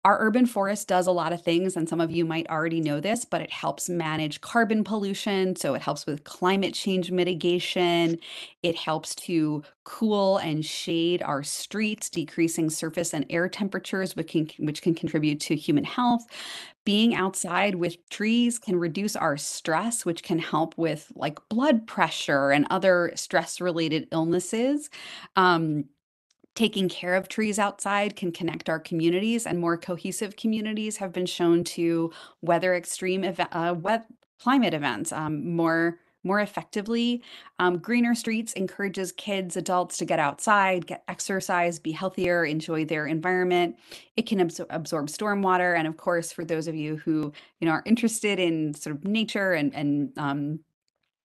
[SPEAKER 22] Our urban forest does a lot of things, and some of you might already know this, but it helps manage carbon pollution. So it helps with climate change mitigation. It helps to cool and shade our streets, decreasing surface and air temperatures, which can contribute to human health. Being outside with trees can reduce our stress, which can help with like blood pressure and other stress-related illnesses. Taking care of trees outside can connect our communities, and more cohesive communities have been shown to weather extreme climate events more more effectively. Greener streets encourages kids, adults to get outside, get exercise, be healthier, enjoy their environment. It can absorb stormwater. And of course, for those of you who, are interested in sort of nature and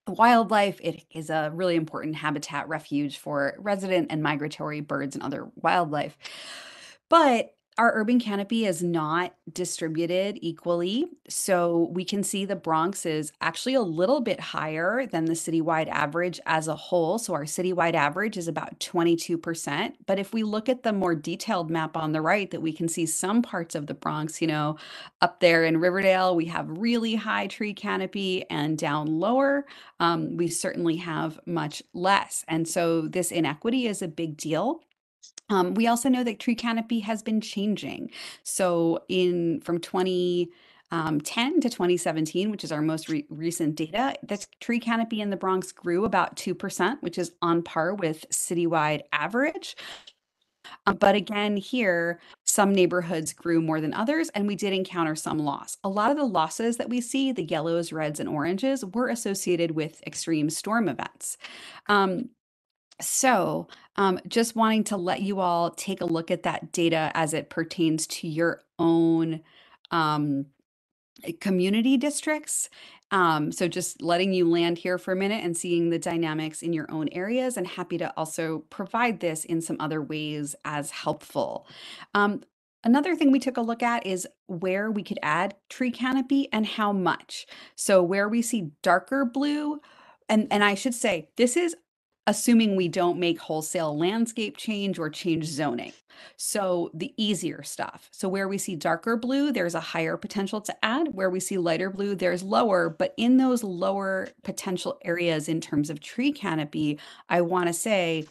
[SPEAKER 22] wildlife, it is a really important habitat refuge for resident and migratory birds and other wildlife. But our urban canopy is not distributed equally. So we can see the Bronx is actually a little bit higher than the citywide average as a whole. So our citywide average is about 22%. But if we look at the more detailed map on the right, that we can see some parts of the Bronx, up there in Riverdale, we have really high tree canopy, and down lower, we certainly have much less. And so this inequity is a big deal. We also know that tree canopy has been changing. So from 2010 to 2017, which is our most recent data, the tree canopy in the Bronx grew about 2%, which is on par with citywide average. But again, here, some neighborhoods grew more than others, and we did encounter some loss. A lot of the losses that we see, the yellows, reds, and oranges, were associated with extreme storm events. So just wanting to let you all take a look at that data as it pertains to your own community districts. So just letting you land here for a minute and seeing the dynamics in your own areas, and happy to also provide this in some other ways as helpful. Another thing we took a look at is where we could add tree canopy and how much. So where we see darker blue, and I should say, this is assuming we don't make wholesale landscape change or change zoning. So the easier stuff. So where we see darker blue, there's a higher potential to add. Where we see lighter blue, there's lower. But in those lower potential areas in terms of tree canopy, I want to say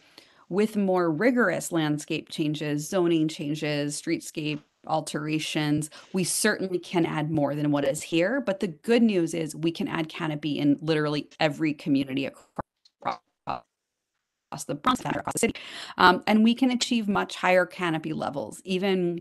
[SPEAKER 22] with more rigorous landscape changes, zoning changes, streetscape alterations, we certainly can add more than what is here. But the good news is we can add canopy in literally every community across the Bronx, across the city. And we can achieve much higher canopy levels. Even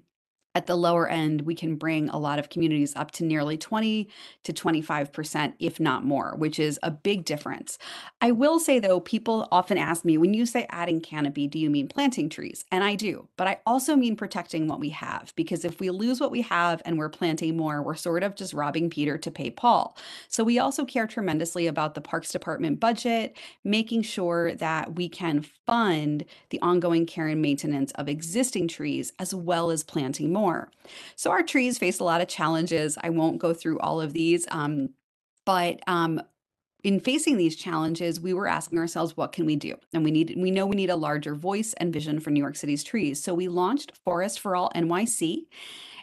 [SPEAKER 22] at the lower end, we can bring a lot of communities up to nearly 20 to 25%, if not more, which is a big difference. I will say, though, people often ask me, when you say adding canopy, do you mean planting trees? And I do, but I also mean protecting what we have, because if we lose what we have and we're planting more, we're sort of just robbing Peter to pay Paul. So we also care tremendously about the Parks Department budget, making sure that we can fund the ongoing care and maintenance of existing trees, as well as planting more. So our trees face a lot of challenges. I won't go through all of these, but in facing these challenges, we were asking ourselves, what can we do? And we know we need a larger voice and vision for New York City's trees. So we launched Forest for All NYC.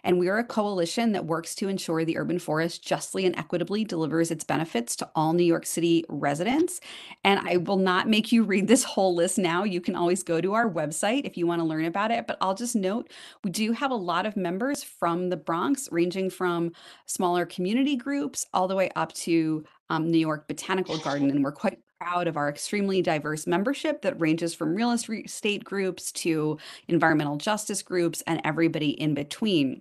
[SPEAKER 22] And we are a coalition that works to ensure the urban forest justly and equitably delivers its benefits to all New York City residents. And I will not make you read this whole list now. You can always go to our website if you want to learn about it. But I'll just note, we do have a lot of members from the Bronx, ranging from smaller community groups all the way up to New York Botanical Garden. And we're quite proud of our extremely diverse membership that ranges from real estate groups to environmental justice groups and everybody in between.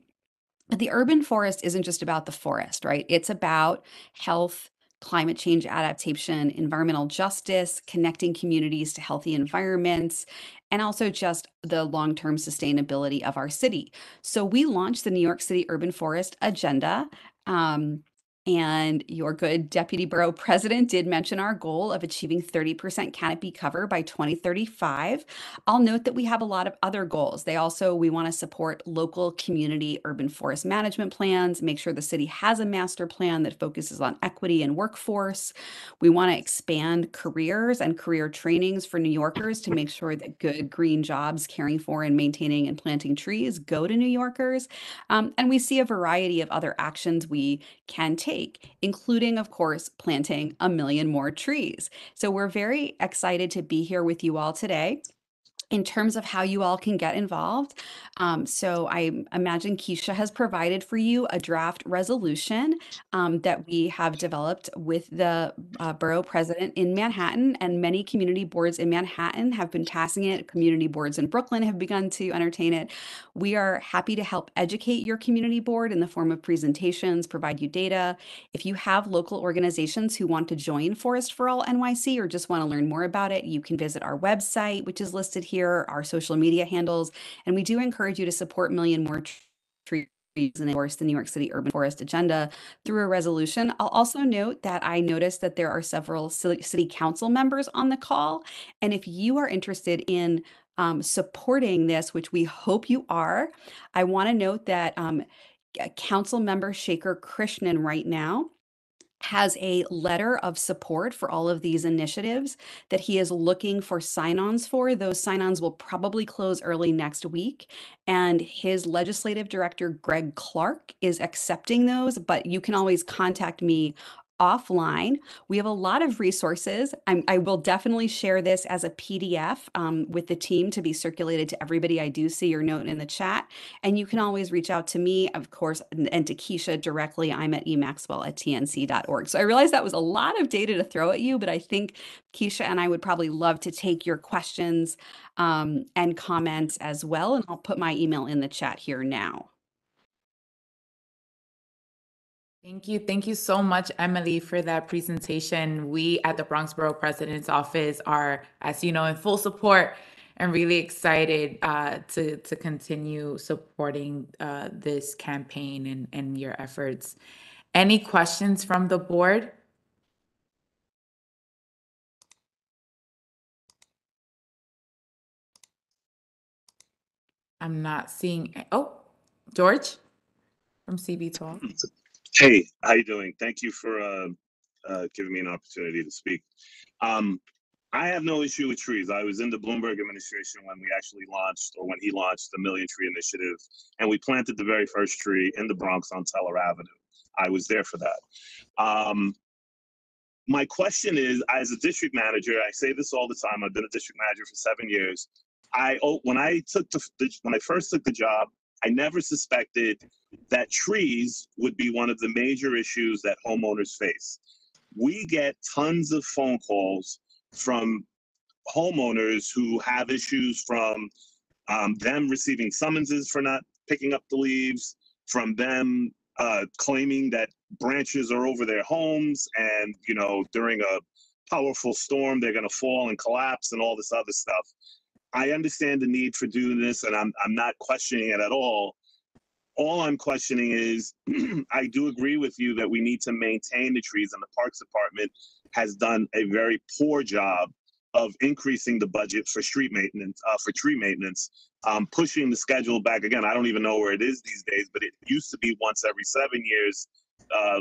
[SPEAKER 22] But the urban forest isn't just about the forest, right? It's about health, climate change adaptation, environmental justice, connecting communities to healthy environments, and also just the long-term sustainability of our city. So we launched the New York City Urban Forest Agenda. And your good Deputy Borough President did mention our goal of achieving 30% canopy cover by 2035. I'll note that we have a lot of other goals. We want to support local community urban forest management plans, make sure the city has a master plan that focuses on equity and workforce. We want to expand careers and career trainings for New Yorkers to make sure that good green jobs caring for and maintaining and planting trees go to New Yorkers. And we see a variety of other actions we can take, including, of course, planting 1 million more trees. So we're very excited to be here with you all today. in terms of how you all can get involved. So I imagine Keisha has provided for you a draft resolution that we have developed with the borough president in Manhattan, and many community boards in Manhattan have been passing it. Community boards in Brooklyn have begun to entertain it. We are happy to help educate your community board in the form of presentations, provide you data. If you have local organizations who want to join Forest for All NYC or just want to learn more about it, you can visit our website, which is listed here, our social media handles, and we do encourage you to support Million More Trees and endorse the New York City Urban Forest Agenda through a resolution. I'll also note that I noticed that there are several city council members on the call, and if you are interested in supporting this, which we hope you are, I want to note that Council Member Shaker Krishnan right now has a letter of support for all of these initiatives that he is looking for sign-ons for. Those sign-ons will probably close early next week. And his legislative director, Greg Clark, is accepting those, but you can always contact me offline. We have a lot of resources. I will definitely share this as a PDF with the team to be circulated to everybody. I do see your note in the chat, and you can always reach out to me, of course, and to Keisha directly. I'm at emaxwell@tnc.org. So I realize that was a lot of data to throw at you, but I think Keisha and I would probably love to take your questions and comments as well. And I'll put my email in the chat here now.
[SPEAKER 1] Thank you. Thank you so much, Emily, for that presentation. We at the Bronx Borough President's Office are, as you know, in full support and really excited to continue supporting this campaign and your efforts. Any questions from the board? I'm not seeing. Oh, George from CB12.
[SPEAKER 3] Hey, how you doing? Thank you for giving me an opportunity to speak. I have no issue with trees. I was in the Bloomberg administration when we actually launched, or when he launched the Million Tree Initiative, and we planted the very first tree in the Bronx on Teller Avenue. I was there for that. My question is, as a district manager, I say this all the time. I've been a district manager for 7 years. When I first took the job, I never suspected that trees would be one of the major issues that homeowners face. We get tons of phone calls from homeowners who have issues from them receiving summonses for not picking up the leaves, from them claiming that branches are over their homes, and during a powerful storm they're going to fall and collapse and all this other stuff. I understand the need for doing this, and I'm not questioning it at all. All I'm questioning is, I do agree with you that we need to maintain the trees, and the Parks Department has done a very poor job of increasing the budget for street maintenance, for tree maintenance, pushing the schedule back again. I don't even know where it is these days, but it used to be once every 7 years.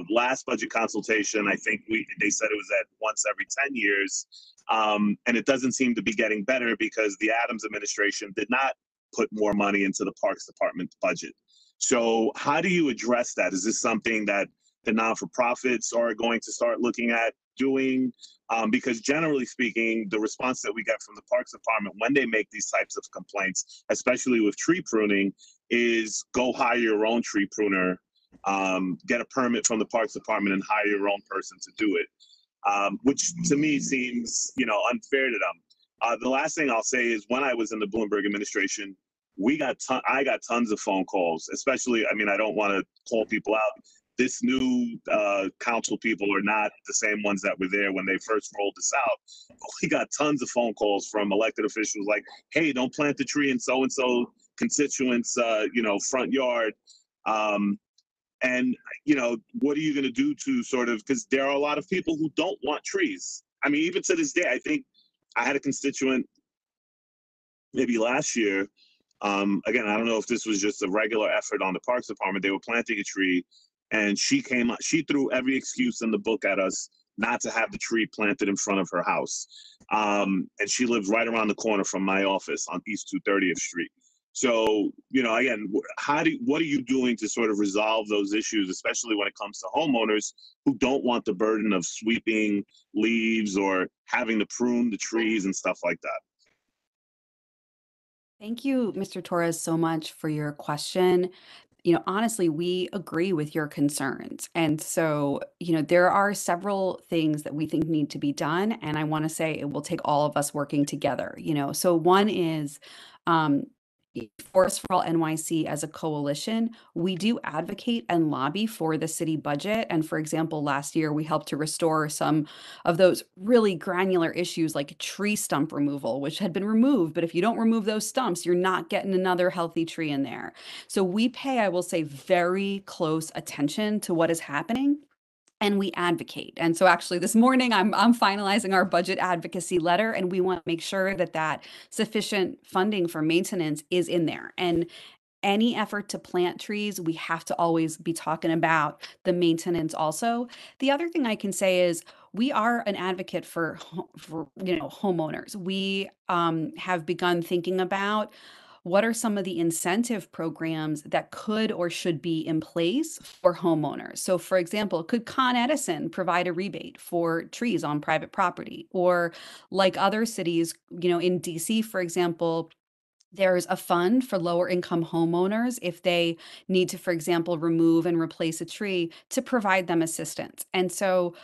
[SPEAKER 3] Last budget consultation, I think they said it was at once every 10 years. And it doesn't seem to be getting better because the Adams administration did not put more money into the Parks Department budget. So how do you address that? Is this something that the non-for-profits are going to start looking at doing? Because generally speaking, the response that we get from the Parks Department when they make these types of complaints, especially with tree pruning, is go hire your own tree pruner, get a permit from the Parks Department and hire your own person to do it, which to me seems, unfair to them. The last thing I'll say is, when I was in the Bloomberg administration, I got tons of phone calls, especially, I don't want to call people out. This new council people are not the same ones that were there when they first rolled this out. But we got tons of phone calls from elected officials like, hey, don't plant the tree in so-and-so constituents, front yard. And, what are you going to do to sort of, because there are a lot of people who don't want trees. Even to this day, I think I had a constituent maybe last year. Again, I don't know if this was just a regular effort on the Parks Department. They were planting a tree, and she threw every excuse in the book at us not to have the tree planted in front of her house. And she lives right around the corner from my office on East 230th Street. So, again, what are you doing to sort of resolve those issues, especially when it comes to homeowners who don't want the burden of sweeping leaves or having to prune the trees and stuff like that?
[SPEAKER 22] Thank you, Mr. Torres, so much for your question. Honestly, we agree with your concerns. And so, there are several things that we think need to be done. And I want to say it will take all of us working together. So one is um, Forest for All NYC as a coalition. We do advocate and lobby for the city budget. And for example, last year we helped to restore some of those really granular issues like tree stump removal, which had been removed. But if you don't remove those stumps, you're not getting another healthy tree in there. So we pay, I will say, very close attention to what is happening and we advocate. And so actually this morning I'm finalizing our budget advocacy letter and we want to make sure that that sufficient funding for maintenance is in there. And any effort to plant trees, we have to always be talking about the maintenance also. The other thing I can say is we are an advocate for homeowners. We have begun thinking about what are some of the incentive programs that could or should be in place for homeowners. So for example, could Con Edison provide a rebate for trees on private property? Or like other cities, in DC, for example, there's a fund for lower income homeowners if they need to, for example, remove and replace a tree to provide them assistance. And so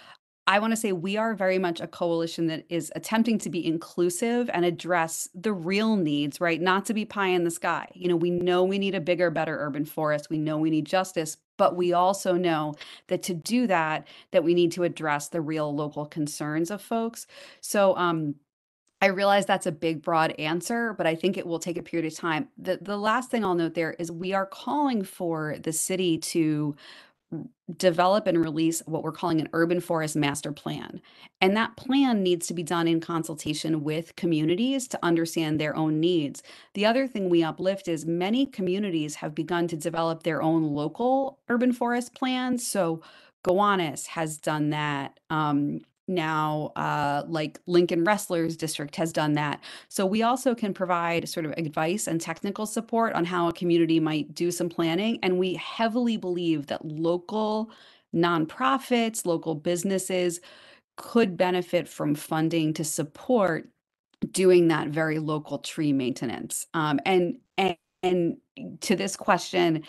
[SPEAKER 22] I want to say we are very much a coalition that is attempting to be inclusive and address the real needs, right? Not to be pie in the sky. We know we need a bigger, better urban forest. We know we need justice, but we also know that to do that we need to address the real local concerns of folks. So, I realize that's a big, broad answer, but I think it will take a period of time. The last thing I'll note there is we are calling for the city to develop and release what we're calling an urban forest master plan. And that plan needs to be done in consultation with communities to understand their own needs. The other thing we uplift is many communities have begun to develop their own local urban forest plans. So Gowanus has done that. Now, like Lincoln Wrestlers District has done that. So we also can provide sort of advice and technical support on how a community might do some planning. And we heavily believe that local nonprofits, local businesses could benefit from funding to support doing that very local tree maintenance. And to this question,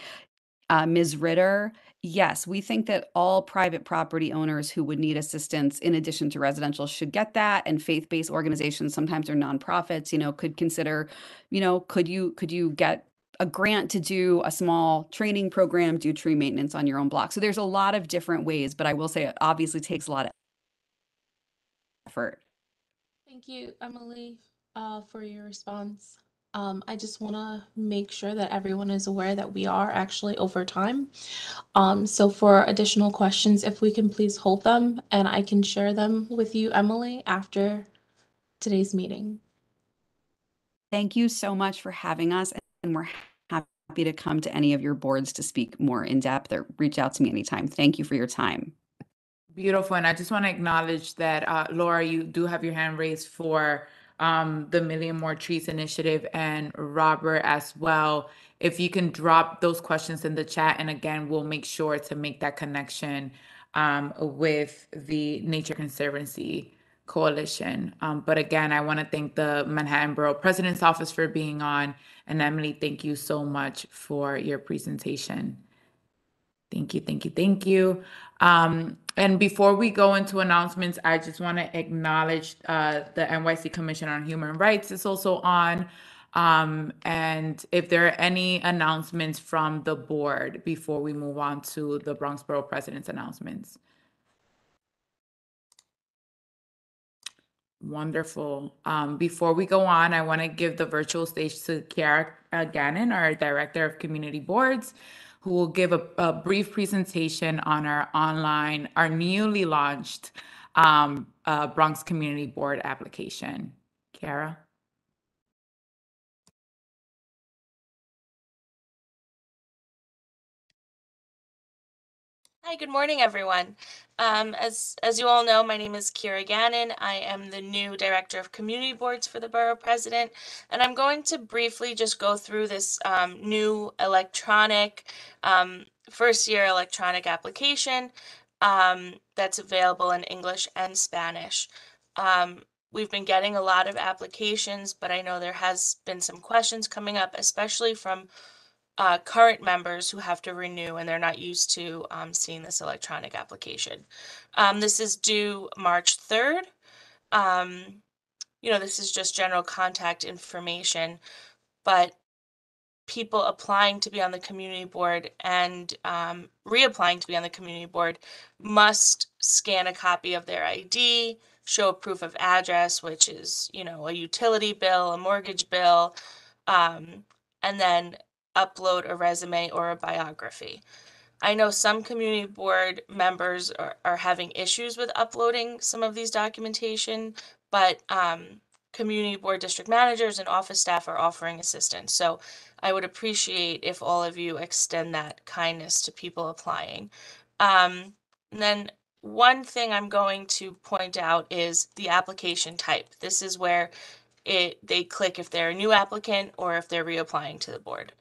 [SPEAKER 22] Ms. Ritter, yes, we think that all private property owners who would need assistance in addition to residential should get that. And faith-based organizations, sometimes they're nonprofits, could consider, could you get a grant to do a small training program, do tree maintenance on your own block. So there's a lot of different ways, but I will say it obviously takes a lot of effort.
[SPEAKER 5] Thank you, Emily, for your response. I just want to make sure that everyone is aware that we are actually over time. So for additional questions, if we can please hold them and I can share them with you, Emily, after today's meeting.
[SPEAKER 22] Thank you so much for having us, and we're happy to come to any of your boards to speak more in depth or reach out to me anytime. Thank you for your time.
[SPEAKER 1] Beautiful. And I just want to acknowledge that, Laura, you do have your hand raised for the Million More Trees Initiative, and Robert as well. If you can drop those questions in the chat, and again, we'll make sure to make that connection with the Nature Conservancy Coalition. But again, I want to thank the Manhattan Borough President's Office for being on. And Emily, thank you so much for your presentation. Thank you, thank you, thank you. And before we go into announcements, I just want to acknowledge the NYC Commission on Human Rights is also on. And if there are any announcements from the board before we move on to the Bronx Borough President's announcements. Wonderful. Before we go on, I want to give the virtual stage to Kiara Gannon, our Director of Community Boards, who will give a brief presentation on our newly launched Bronx Community Board application. Kiara?
[SPEAKER 8] Hi, good morning, everyone. As you all know, my name is Kira Gannon. I am the new Director of Community Boards for the Borough President, and I'm going to briefly just go through this new electronic, first-year electronic application that's available in English and Spanish. We've been getting a lot of applications, but I know there has been some questions coming up, especially from current members who have to renew and they're not used to seeing this electronic application. This is due March 3rd. This is just general contact information, but people applying to be on the community board and reapplying to be on the community board must scan a copy of their ID, show a proof of address, which is, a utility bill, a mortgage bill, and then upload a resume or a biography. I know some community board members are having issues with uploading some of these documentation, but community board district managers and office staff are offering assistance. So I would appreciate if all of you extend that kindness to people applying. And then one thing I'm going to point out is the application type. This is where they click if they're a new applicant or if they're reapplying to the board.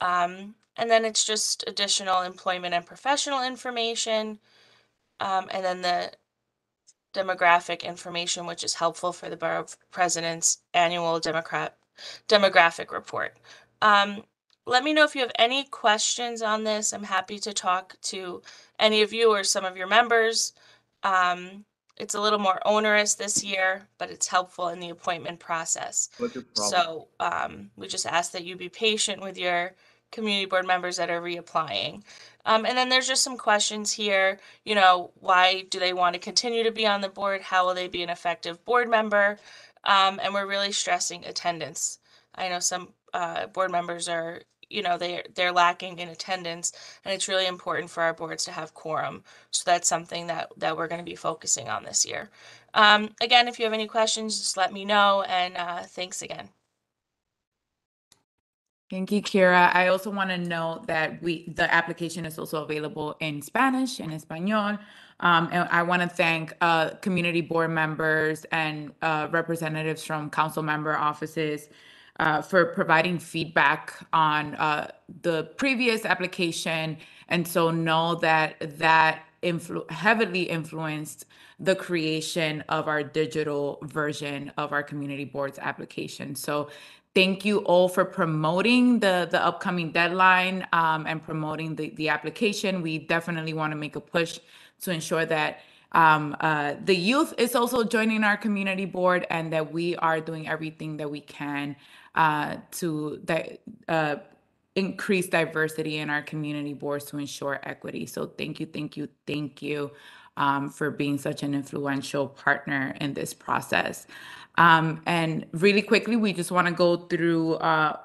[SPEAKER 8] And then it's just additional employment and professional information. And then the demographic information, which is helpful for the Borough President's annual demographic report. Let me know if you have any questions on this. I'm happy to talk to any of you or some of your members. It's a little more onerous this year, but it's helpful in the appointment process. So we just ask that you be patient with your community board members that are reapplying. And then there's just some questions here, why do they want to continue to be on the board? How will they be an effective board member? And we're really stressing attendance. I know some board members are, they're lacking in attendance, and it's really important for our boards to have quorum. So that's something that we're going to be focusing on this year. Again, if you have any questions, just let me know, and thanks again.
[SPEAKER 1] Thank you, Kira. I also want to note that the application is also available in Spanish and Espanol. And I want to thank community board members and representatives from council member offices for providing feedback on the previous application. And so know that heavily influenced the creation of our digital version of our community boards application. So thank you all for promoting the upcoming deadline and promoting the application. We definitely want to make a push to ensure that the youth is also joining our community board and that we are doing everything that we can to increase diversity in our community boards to ensure equity. So thank you for being such an influential partner in this process. And really quickly, we just want to go through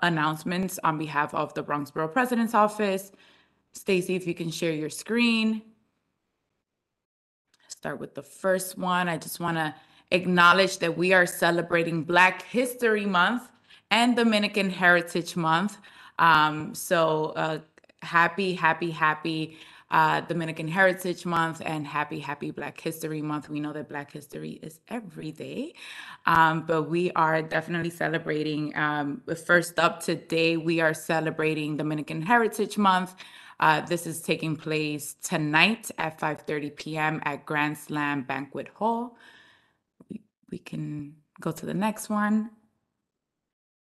[SPEAKER 1] announcements on behalf of the Bronx Borough President's Office. Stacy, if you can share your screen. Start with the first one. I just want to acknowledge that we are celebrating Black History Month and Dominican Heritage Month. So happy Dominican Heritage Month and happy Black History Month. We know that Black history is every day, but we are definitely celebrating. First up today, we are celebrating Dominican Heritage Month. This is taking place tonight at 5:30 p.m. at Grand Slam Banquet Hall. We can go to the next one.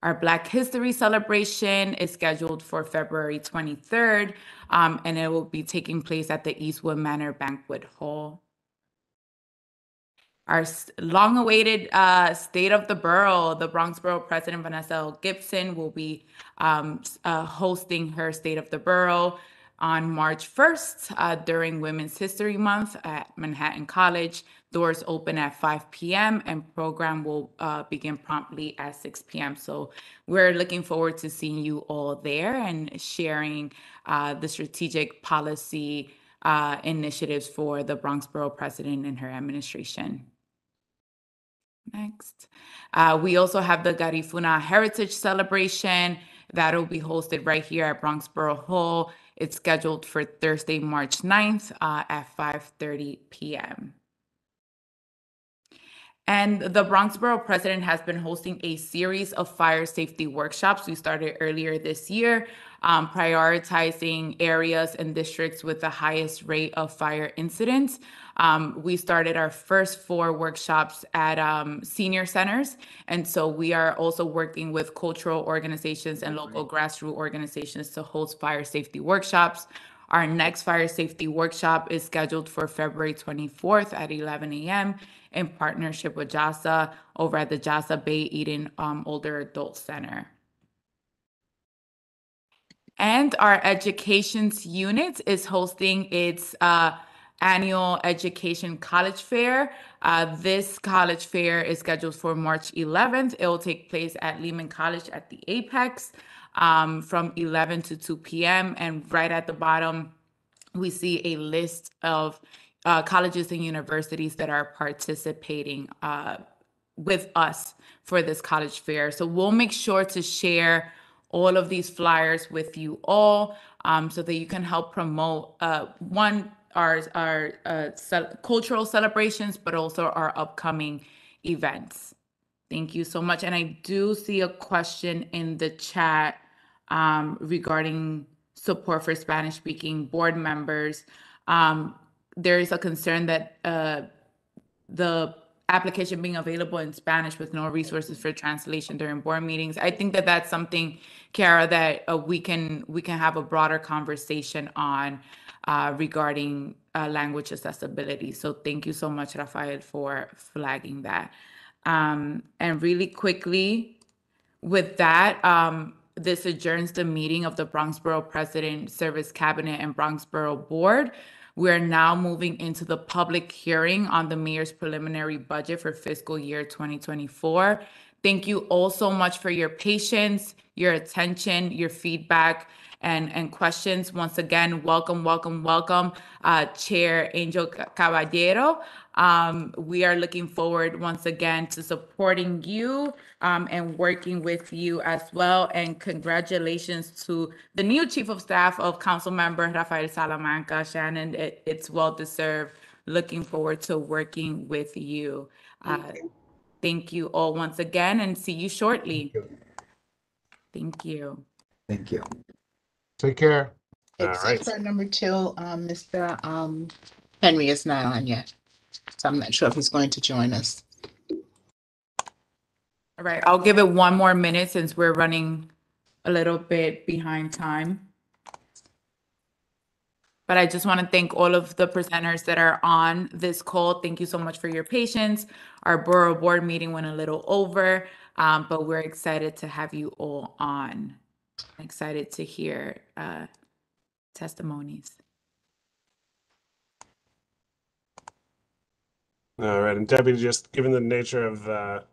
[SPEAKER 1] Our Black History celebration is scheduled for February 23rd, and it will be taking place at the Eastwood Manor Banquet Hall. Our long-awaited State of the Borough, the Bronx Borough President Vanessa L. Gibson will be hosting her State of the Borough on March 1st during Women's History Month at Manhattan College. Doors open at 5 p.m. and program will begin promptly at 6 p.m. So we're looking forward to seeing you all there and sharing the strategic policy initiatives for the Bronx Borough President and her administration. Next. We also have the Garifuna Heritage Celebration that will be hosted right here at Bronx Borough Hall. It's scheduled for Thursday, March 9th at 5:30 p.m. And the Bronx Borough President has been hosting a series of fire safety workshops. We started earlier this year. prioritizing areas and districts with the highest rate of fire incidents. We started our first 4 workshops at senior centers. And so we are also working with cultural organizations and local grassroots organizations to host fire safety workshops. Our next fire safety workshop is scheduled for February 24th at 11 a.m. in partnership with JASA over at the JASA Bay Eden Older Adult Center. And our educations unit is hosting its annual education college fair. This college fair is scheduled for March 11th. It will take place at Lehman College at the Apex from 11 to 2 p.m. And right at the bottom, we see a list of colleges and universities that are participating with us for this college fair. So we'll make sure to share all of these flyers with you all so that you can help promote our cultural celebrations, but also our upcoming events. Thank you so much. And I do see a question in the chat regarding support for Spanish-speaking board members. There is a concern that the application being available in Spanish with no resources for translation during board meetings. I think that that's something, Kara, that we can have a broader conversation on regarding language accessibility. So thank you so much, Rafael, for flagging that. And really quickly, with that, this adjourns the meeting of the Bronx Borough President, Service Cabinet, and Bronx Borough Board. We are now moving into the public hearing on the mayor's preliminary budget for fiscal year 2024. Thank you all so much for your patience, your attention, your feedback, and questions. Once again, welcome, welcome, welcome, Chair Angel Caballero. We are looking forward once again to supporting you and working with you as well. And congratulations to the new Chief of Staff of Councilmember Rafael Salamanca. Shannon, it's well deserved. Looking forward to working with you. Thank you all once again and see you shortly. Thank you.
[SPEAKER 9] Thank you.
[SPEAKER 4] Take care.
[SPEAKER 9] Except for number 2, Mr. Henry is not on yet. So I'm not sure if he's going to join us.
[SPEAKER 1] All right, I'll give it 1 more minute since we're running a little bit behind time. But I just want to thank all of the presenters that are on this call. Thank you so much for your patience. Our borough board meeting went a little over, but we're excited to have you all on. I'm excited to hear testimonies.
[SPEAKER 11] All right, and Deputy, just given the nature of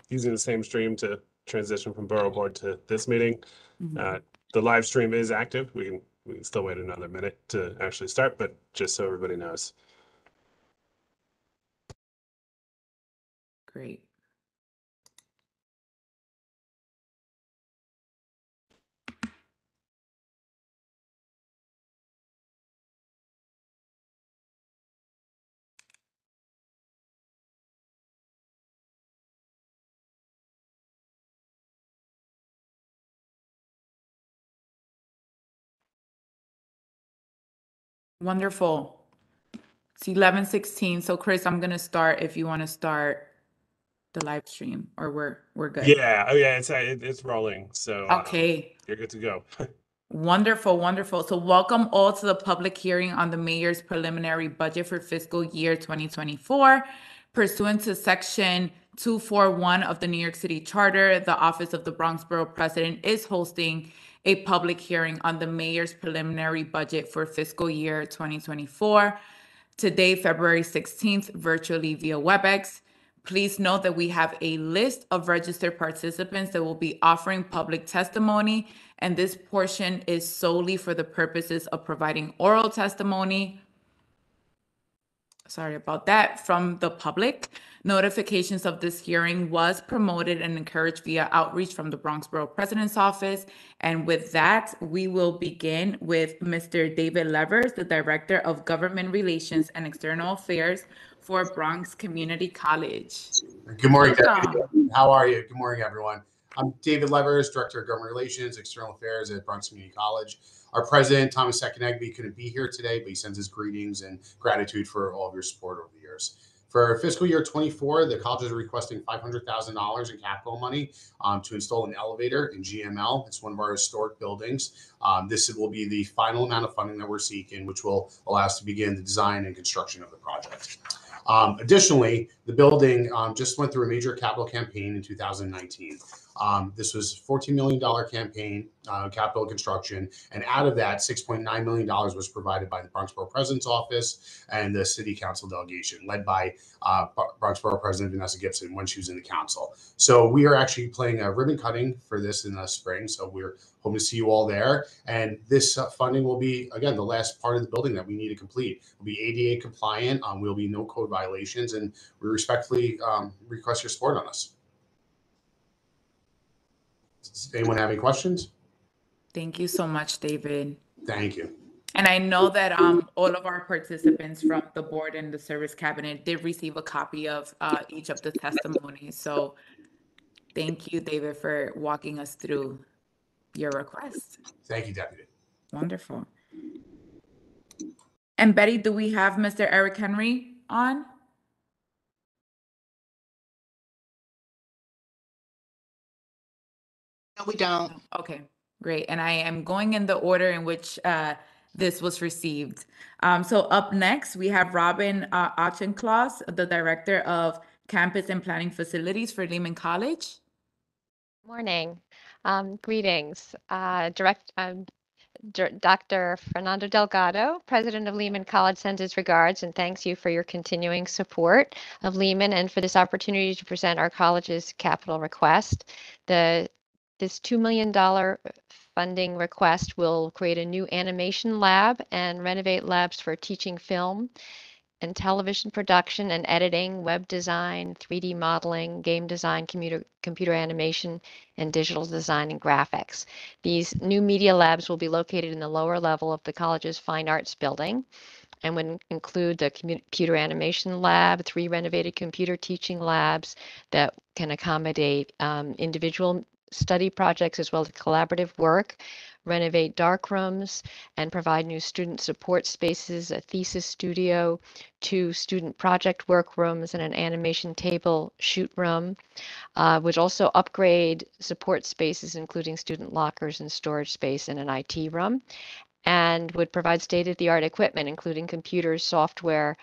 [SPEAKER 11] using the same stream to transition from borough board to this meeting, the live stream is active. We can still wait another minute to actually start, but just so everybody knows.
[SPEAKER 1] Great. Wonderful. It's 11:16. So Chris, I'm gonna start if you want to start the live stream, or we're good.
[SPEAKER 11] Yeah. Oh yeah. It's rolling. So
[SPEAKER 1] okay.
[SPEAKER 11] You're good to go.
[SPEAKER 1] Wonderful, wonderful. So welcome all to the public hearing on the mayor's preliminary budget for fiscal year 2024. Pursuant to section 241 of the New York City Charter, the Office of the Bronx Borough President is hosting a public hearing on the mayor's preliminary budget for fiscal year 2024. Today, February 16th, virtually via WebEx. Please note that we have a list of registered participants that will be offering public testimony, and this portion is solely for the purposes of providing oral testimony. Sorry about that, from the public. Notifications of this hearing was promoted and encouraged via outreach from the Bronx Borough President's Office. And with that, we will begin with Mr. David Levers, the Director of Government Relations and External Affairs for Bronx Community College.
[SPEAKER 23] Good morning,
[SPEAKER 1] Welcome.
[SPEAKER 23] Deputy. How are you? Good morning, everyone.
[SPEAKER 13] I'm David Levers, Director of Government Relations, External Affairs at Bronx Community College. Our president, Thomas Seconegby, couldn't be here today, but he sends his greetings and gratitude for all of your support over the years. For fiscal year 24, the college is requesting $500,000 in capital money to install an elevator in GML. It's one of our historic buildings. This will be the final amount of funding that we're seeking, which will allow us to begin the design and construction of the project. Additionally, the building just went through a major capital campaign in 2019. This was a $14 million campaign, capital construction, and out of that, $6.9 million was provided by the Bronx Borough President's Office and the City Council delegation, led by Bronx Borough President Vanessa Gibson when she was in the council. So we are actually planning a ribbon cutting for this in the spring. So we're hoping to see you all there. And this funding will be, again, the last part of the building that we need to complete. We'll be ADA compliant. Will be no code violations, and we respectfully request your support on this. Does anyone have any questions?
[SPEAKER 1] Thank you so much, David.
[SPEAKER 13] Thank you.
[SPEAKER 1] And I know that all of our participants from the board and the service cabinet did receive a copy of each of the testimonies. So thank you, David, for walking us through your request.
[SPEAKER 13] Thank you, Deputy.
[SPEAKER 1] Wonderful. And Betty, do we have Mr. Eric Henry on?
[SPEAKER 9] No, we don't.
[SPEAKER 1] Okay, great. And I am going in the order in which this was received. So up next, we have Robin Auchincloss, the Director of Campus and Planning Facilities for Lehman College.
[SPEAKER 14] Morning. Greetings. Dr. Fernando Delgado, President of Lehman College, sends his regards and thanks you for your continuing support of Lehman and for this opportunity to present our college's capital request. This $2 million funding request will create a new animation lab and renovate labs for teaching film and television production and editing, web design, 3D modeling, game design, computer animation, and digital design and graphics. These new media labs will be located in the lower level of the college's Fine Arts building and would include the computer animation lab, 3 renovated computer teaching labs that can accommodate individual study projects as well as collaborative work, renovate dark rooms, and provide new student support spaces, a thesis studio, 2 student project work rooms, and an animation table shoot room. Would also upgrade support spaces, including student lockers and storage space and an IT room, and would provide state-of-the-art equipment, including computers, software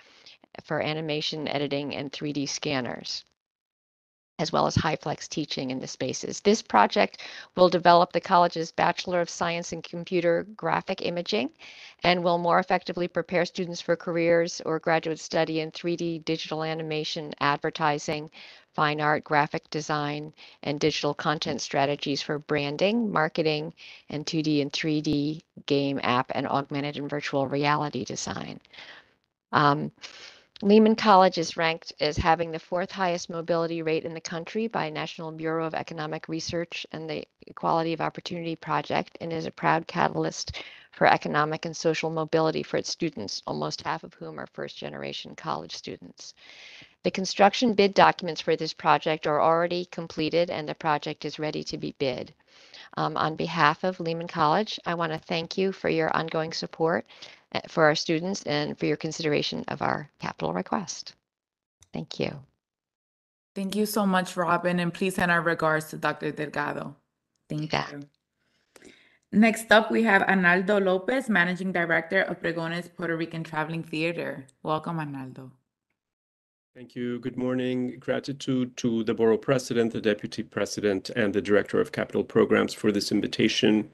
[SPEAKER 14] for animation, editing, and 3D scanners, as well as high-flex teaching in the spaces. This project will develop the college's Bachelor of Science in Computer Graphic Imaging and will more effectively prepare students for careers or graduate study in 3D digital animation, advertising, fine art, graphic design, and digital content strategies for branding, marketing, and 2D and 3D game app and augmented and virtual reality design. Lehman College is ranked as having the 4th highest mobility rate in the country by National Bureau of Economic Research and the Equality of Opportunity Project, and is a proud catalyst for economic and social mobility for its students, almost half of whom are first-generation college students. The construction bid documents for this project are already completed and the project is ready to be bid. On behalf of Lehman College, I want to thank you for your ongoing support for our students and for your consideration of our capital request. Thank you.
[SPEAKER 1] Thank you so much, Robin, and please send our regards to Dr. Delgado. Thank you. Next up, we have Analdo Lopez, Managing Director of Pregones Puerto Rican Traveling Theater. Welcome, Analdo.
[SPEAKER 23] Thank you. Good morning. Gratitude to the Borough President, the Deputy President, and the Director of Capital Programs for this invitation.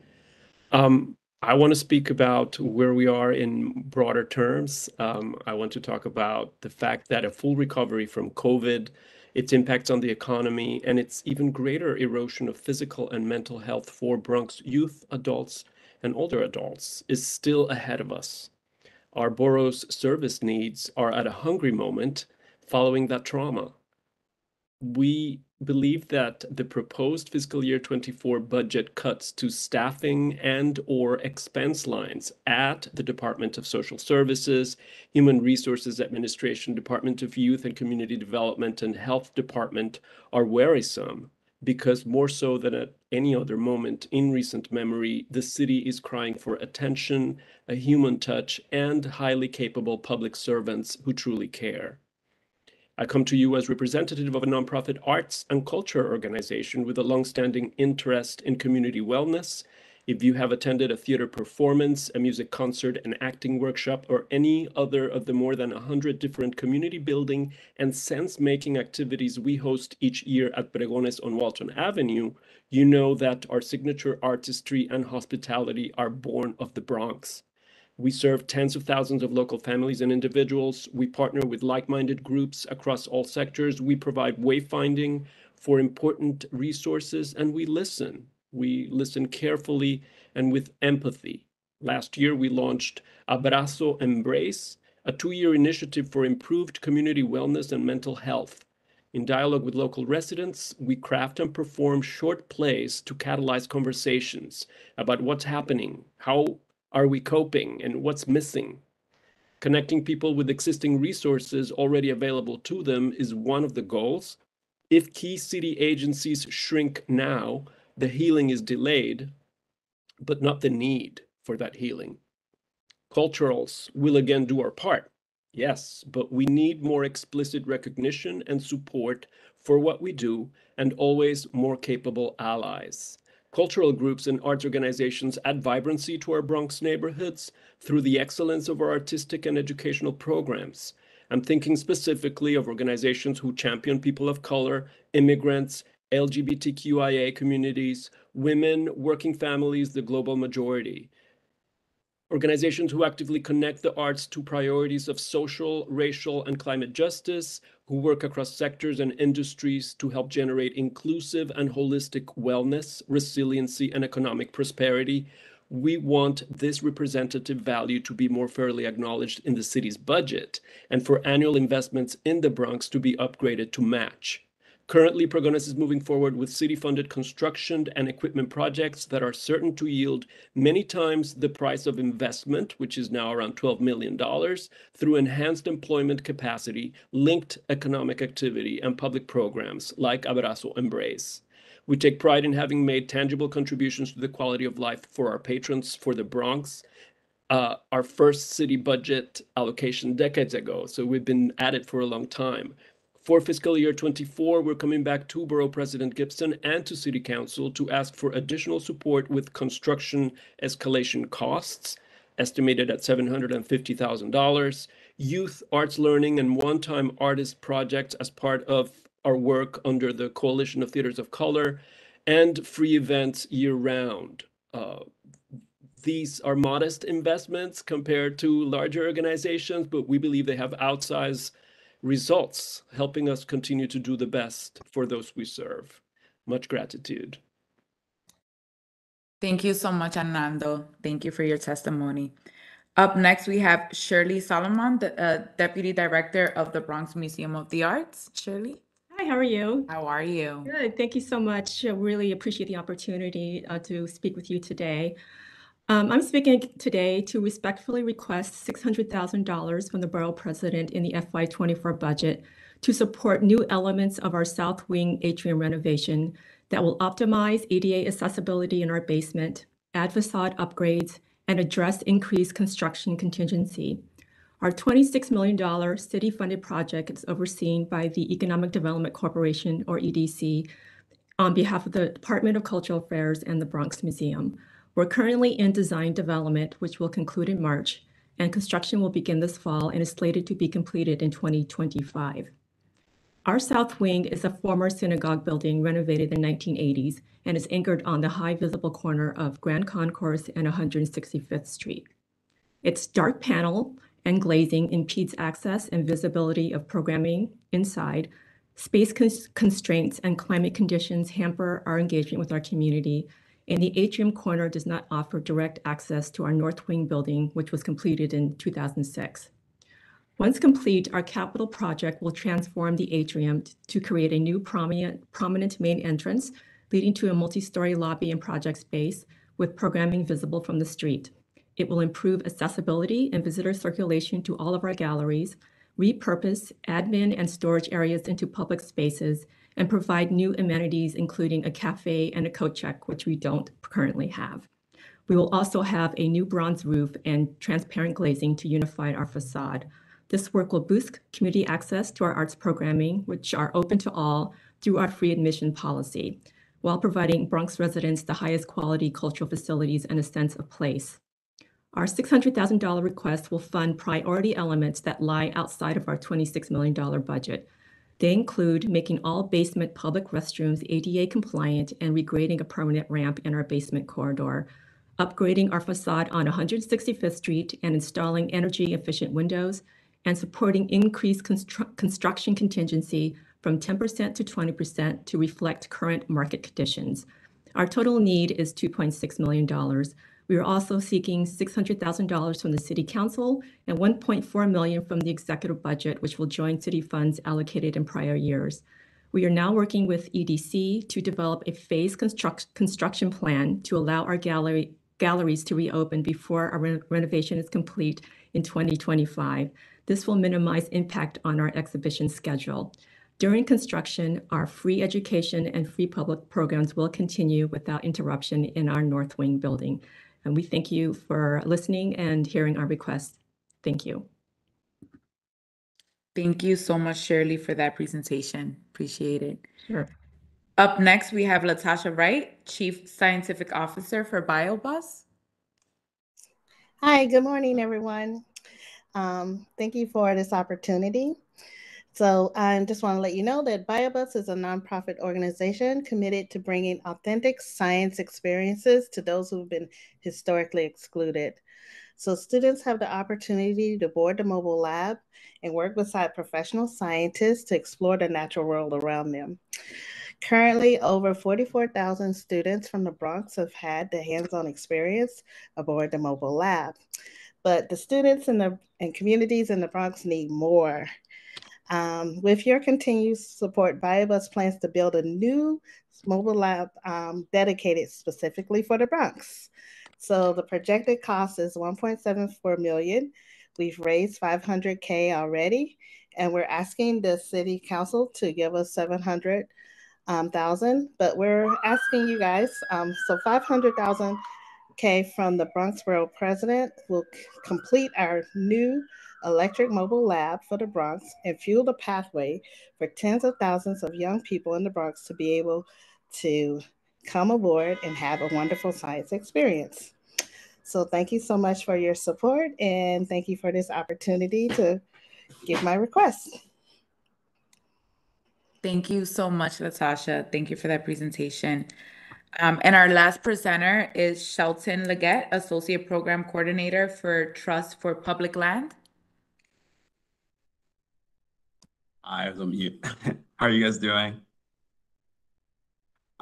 [SPEAKER 23] I want to speak about where we are in broader terms. I want to talk about the fact that a full recovery from COVID, its impacts on the economy, and its even greater erosion of physical and mental health for Bronx youth, adults, and older adults is still ahead of us. Our borough's service needs are at a hungry moment following that trauma. We believe that the proposed fiscal year 24 budget cuts to staffing and or expense lines at the Department of Social Services, Human Resources Administration, Department of Youth and Community Development, and Health Department are worrisome because more so than at any other moment in recent memory, the city is crying for attention, a human touch, and highly capable public servants who truly care. I come to you as representative of a nonprofit arts and culture organization with a longstanding interest in community wellness. If you have attended a theater performance, a music concert, an acting workshop, or any other of the more than 100 different community building and sense-making activities we host each year at Pregones on Walton Avenue, you know that our signature artistry and hospitality are born of the Bronx. We serve tens of thousands of local families and individuals. We partner with like-minded groups across all sectors. We provide wayfinding for important resources, and we listen. We listen carefully and with empathy. Last year, we launched Abrazo Embrace, a 2-year initiative for improved community wellness and mental health. In dialogue with local residents, we craft and perform short plays to catalyze conversations about what's happening, how are we coping, and what's missing. Connecting people with existing resources already available to them is one of the goals. If key city agencies shrink now, the healing is delayed, but not the need for that healing. Culturals will again do our part, yes, but we need more explicit recognition and support for what we do, and always more capable allies. Cultural groups and arts organizations add vibrancy to our Bronx neighborhoods through the excellence of our artistic and educational programs. I'm thinking specifically of organizations who champion people of color, immigrants, LGBTQIA communities, women, working families, the global majority. Organizations who actively connect the arts to priorities of social, racial, and climate justice, who work across sectors and industries to help generate inclusive and holistic wellness, resiliency, and economic prosperity. We want this representative value to be more fairly acknowledged in the city's budget, and for annual investments in the Bronx to be upgraded to match. Currently, Pregones is moving forward with city-funded construction and equipment projects that are certain to yield many times the price of investment, which is now around $12 million, through enhanced employment capacity, linked economic activity, and public programs like Abrazo Embrace. We take pride in having made tangible contributions to the quality of life for our patrons for the Bronx. Our first city budget allocation decades ago, so we've been at it for a long time. For fiscal year 24, we're coming back to Borough President Gibson and to City Council to ask for additional support with construction escalation costs, estimated at $750,000, youth arts learning and one-time artist projects as part of our work under the Coalition of Theaters of Color, and free events year-round. These are modest investments compared to larger organizations, but we believe they have outsized results, helping us continue to do the best for those we serve. Much gratitude.
[SPEAKER 1] Thank you so much, Hernando. Thank you for your testimony. Up next, we have Shirley Solomon, the Deputy Director of the Bronx Museum of the Arts. Shirley?
[SPEAKER 12] Hi, how are you?
[SPEAKER 1] How are you?
[SPEAKER 12] Good. Thank you so much. I really appreciate the opportunity to speak with you today. I'm speaking today to respectfully request $600,000 from the Borough President in the FY24 budget to support new elements of our South Wing atrium renovation that will optimize ADA accessibility in our basement, add facade upgrades, and address increased construction contingency. Our $26 million city-funded project is overseen by the Economic Development Corporation, or EDC, on behalf of the Department of Cultural Affairs and the Bronx Museum. We're currently in design development, which will conclude in March, and construction will begin this fall and is slated to be completed in 2025. Our South Wing is a former synagogue building renovated in the 1980s and is anchored on the high visible corner of Grand Concourse and 165th Street. Its dark panel and glazing impedes access and visibility of programming inside. Space constraints and climate conditions hamper our engagement with our community, and the atrium corner does not offer direct access to our North Wing building, which was completed in 2006. Once complete, our capital project will transform the atrium to create a new prominent main entrance, leading to a multi-story lobby and project space with programming visible from the street. It will improve accessibility and visitor circulation to all of our galleries, repurpose admin and storage areas into public spaces, and provide new amenities, including a cafe and a coat check, which we don't currently have. We will also have a new bronze roof and transparent glazing to unify our facade. This work will boost community access to our arts programming, which are open to all through our free admission policy, while providing Bronx residents the highest quality cultural facilities and a sense of place. Our $600,000 request will fund priority elements that lie outside of our $26 million budget. They include making all basement public restrooms ADA compliant and regrading a permanent ramp in our basement corridor, upgrading our facade on 165th Street and installing energy-efficient windows, and supporting increased construction contingency from 10% to 20% to reflect current market conditions. Our total need is $2.6 million. We are also seeking $600,000 from the City Council and $1.4 million from the executive budget, which will join city funds allocated in prior years. We are now working with EDC to develop a phased construction plan to allow our galleries to reopen before our renovation is complete in 2025. This will minimize impact on our exhibition schedule. During construction, our free education and free public programs will continue without interruption in our North Wing building. And we thank you for listening and hearing our requests. Thank you.
[SPEAKER 1] Thank you so much, Shirley, for that presentation. Appreciate it.
[SPEAKER 12] Sure.
[SPEAKER 1] Up next, we have Latasha Wright, Chief Scientific Officer for BioBus.
[SPEAKER 15] Hi, good morning, everyone. Thank you for this opportunity. So I just want to let you know that BioBus is a nonprofit organization committed to bringing authentic science experiences to those who have been historically excluded. So students have the opportunity to board the mobile lab and work beside professional scientists to explore the natural world around them. Currently, over 44,000 students from the Bronx have had the hands-on experience aboard the mobile lab. But the students and communities in the Bronx need more. With your continued support, BioBus plans to build a new mobile lab dedicated specifically for the Bronx. So the projected cost is $1.74 million. We've raised $500K already, and we're asking the City Council to give us $700,000. But we're asking you guys, so $500,000 from the Bronx Borough President will complete our new electric mobile lab for the Bronx and fuel the pathway for tens of thousands of young people in the Bronx to be able to come aboard and have a wonderful science experience. So thank you so much for your support, and thank you for this opportunity to give my request.
[SPEAKER 1] Thank you so much, Latasha. Thank you for that presentation. And our last presenter is Shelton Leggett, Associate Program Coordinator for Trust for Public Land.
[SPEAKER 16] I was on mute. How are you guys doing?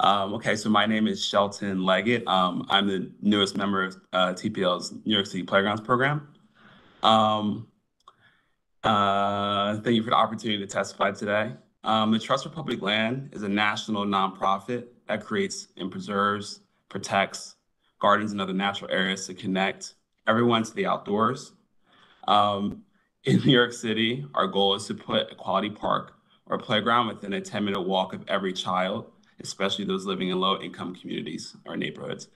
[SPEAKER 16] Okay, so my name is Shelton Leggett. I'm the newest member of TPL's New York City Playgrounds program. Thank you for the opportunity to testify today. The Trust for Public Land is a national nonprofit that creates and preserves, protects gardens and other natural areas to connect everyone to the outdoors. In New York City, our goal is to put a quality park or playground within a 10-minute walk of every child, especially those living in low-income communities or neighborhoods.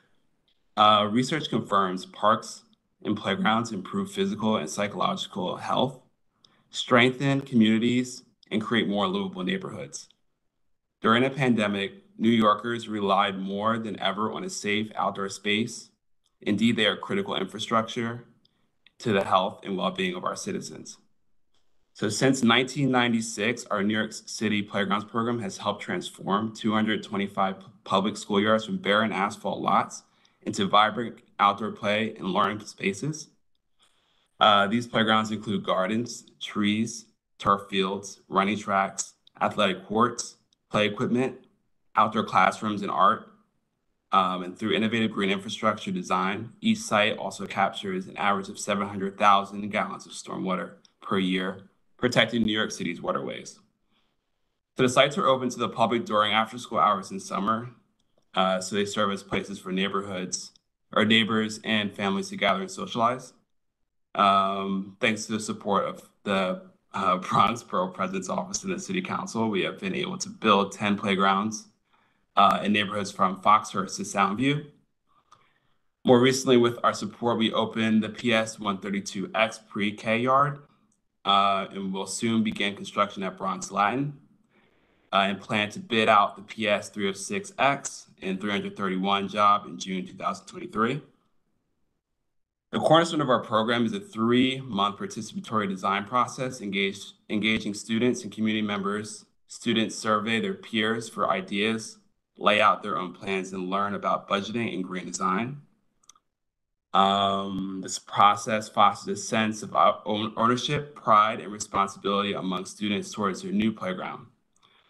[SPEAKER 16] Research confirms parks and playgrounds improve physical and psychological health, strengthen communities, and create more livable neighborhoods. During a pandemic, New Yorkers relied more than ever on a safe outdoor space. Indeed, they are critical infrastructure to the health and well-being of our citizens. So since 1996, our New York City Playgrounds program has helped transform 225 public schoolyards from barren asphalt lots into vibrant outdoor play and learning spaces. These playgrounds include gardens, trees, turf fields, running tracks, athletic courts, play equipment, outdoor classrooms and art. And through innovative green infrastructure design, each site also captures an average of 700,000 gallons of stormwater per year, protecting New York City's waterways. So the sites are open to the public during after-school hours in summer. So they serve as places for neighbors and families to gather and socialize. Thanks to the support of the Bronx Borough President's Office in the City Council, we have been able to build 10 playgrounds in neighborhoods from Foxhurst to Soundview. More recently, with our support, we opened the PS 132X pre-K yard, and will soon begin construction at Bronx Latin, and plan to bid out the PS 306X and 331 job in June 2023. The cornerstone of our program is a 3-month participatory design process, engaging students and community members. Students survey their peers for ideas, lay out their own plans, and learn about budgeting and green design. This process fosters a sense of ownership, pride, and responsibility among students towards their new playground.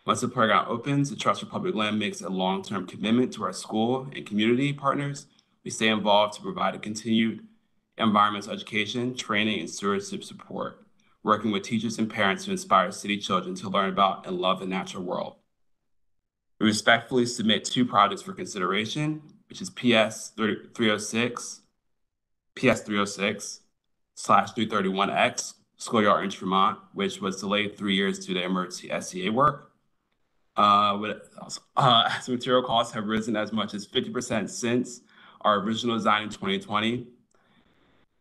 [SPEAKER 16] Once the playground opens, the Trust for Public Land makes a long-term commitment to our school and community partners. We stay involved to provide a continued environmental education, training, and stewardship support, working with teachers and parents to inspire city children to learn about and love the natural world. We respectfully submit 2 projects for consideration, which is PS 306/331X, Schoolyard in Tremont, which was delayed 3 years due to emergency SCA work. As material costs have risen as much as 50% since our original design in 2020,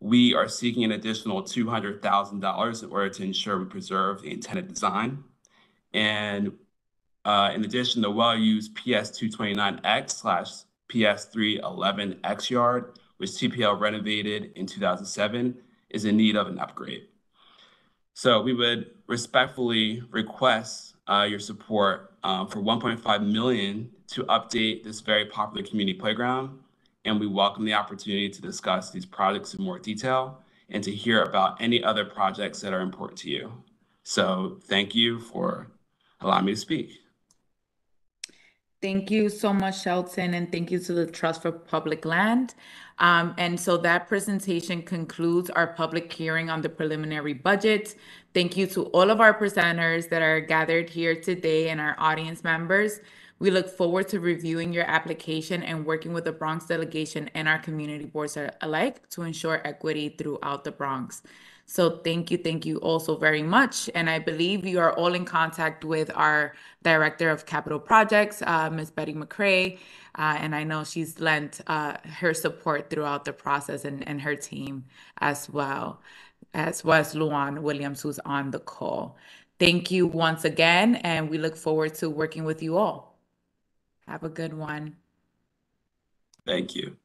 [SPEAKER 16] we are seeking an additional $200,000 in order to ensure we preserve the intended design. And in addition, the well-used PS 229X/PS 311X yard, which TPL renovated in 2007, is in need of an upgrade. So we would respectfully request your support for $1.5 million to update this very popular community playground. And we welcome the opportunity to discuss these projects in more detail and to hear about any other projects that are important to you. So thank you for allowing me to speak.
[SPEAKER 1] Thank you so much, Shelton, and thank you to the Trust for Public Land. And so that presentation concludes our public hearing on the preliminary budget. Thank you to all of our presenters that are gathered here today and our audience members. We look forward to reviewing your application and working with the Bronx delegation and our community boards alike to ensure equity throughout the Bronx. So thank you also very much. And I believe you are all in contact with our Director of Capital Projects, Ms. Betty McCrae. And I know she's lent her support throughout the process and her team as well as Luan Williams, who's on the call. Thank you once again, and we look forward to working with you all. Have a good one.
[SPEAKER 16] Thank you.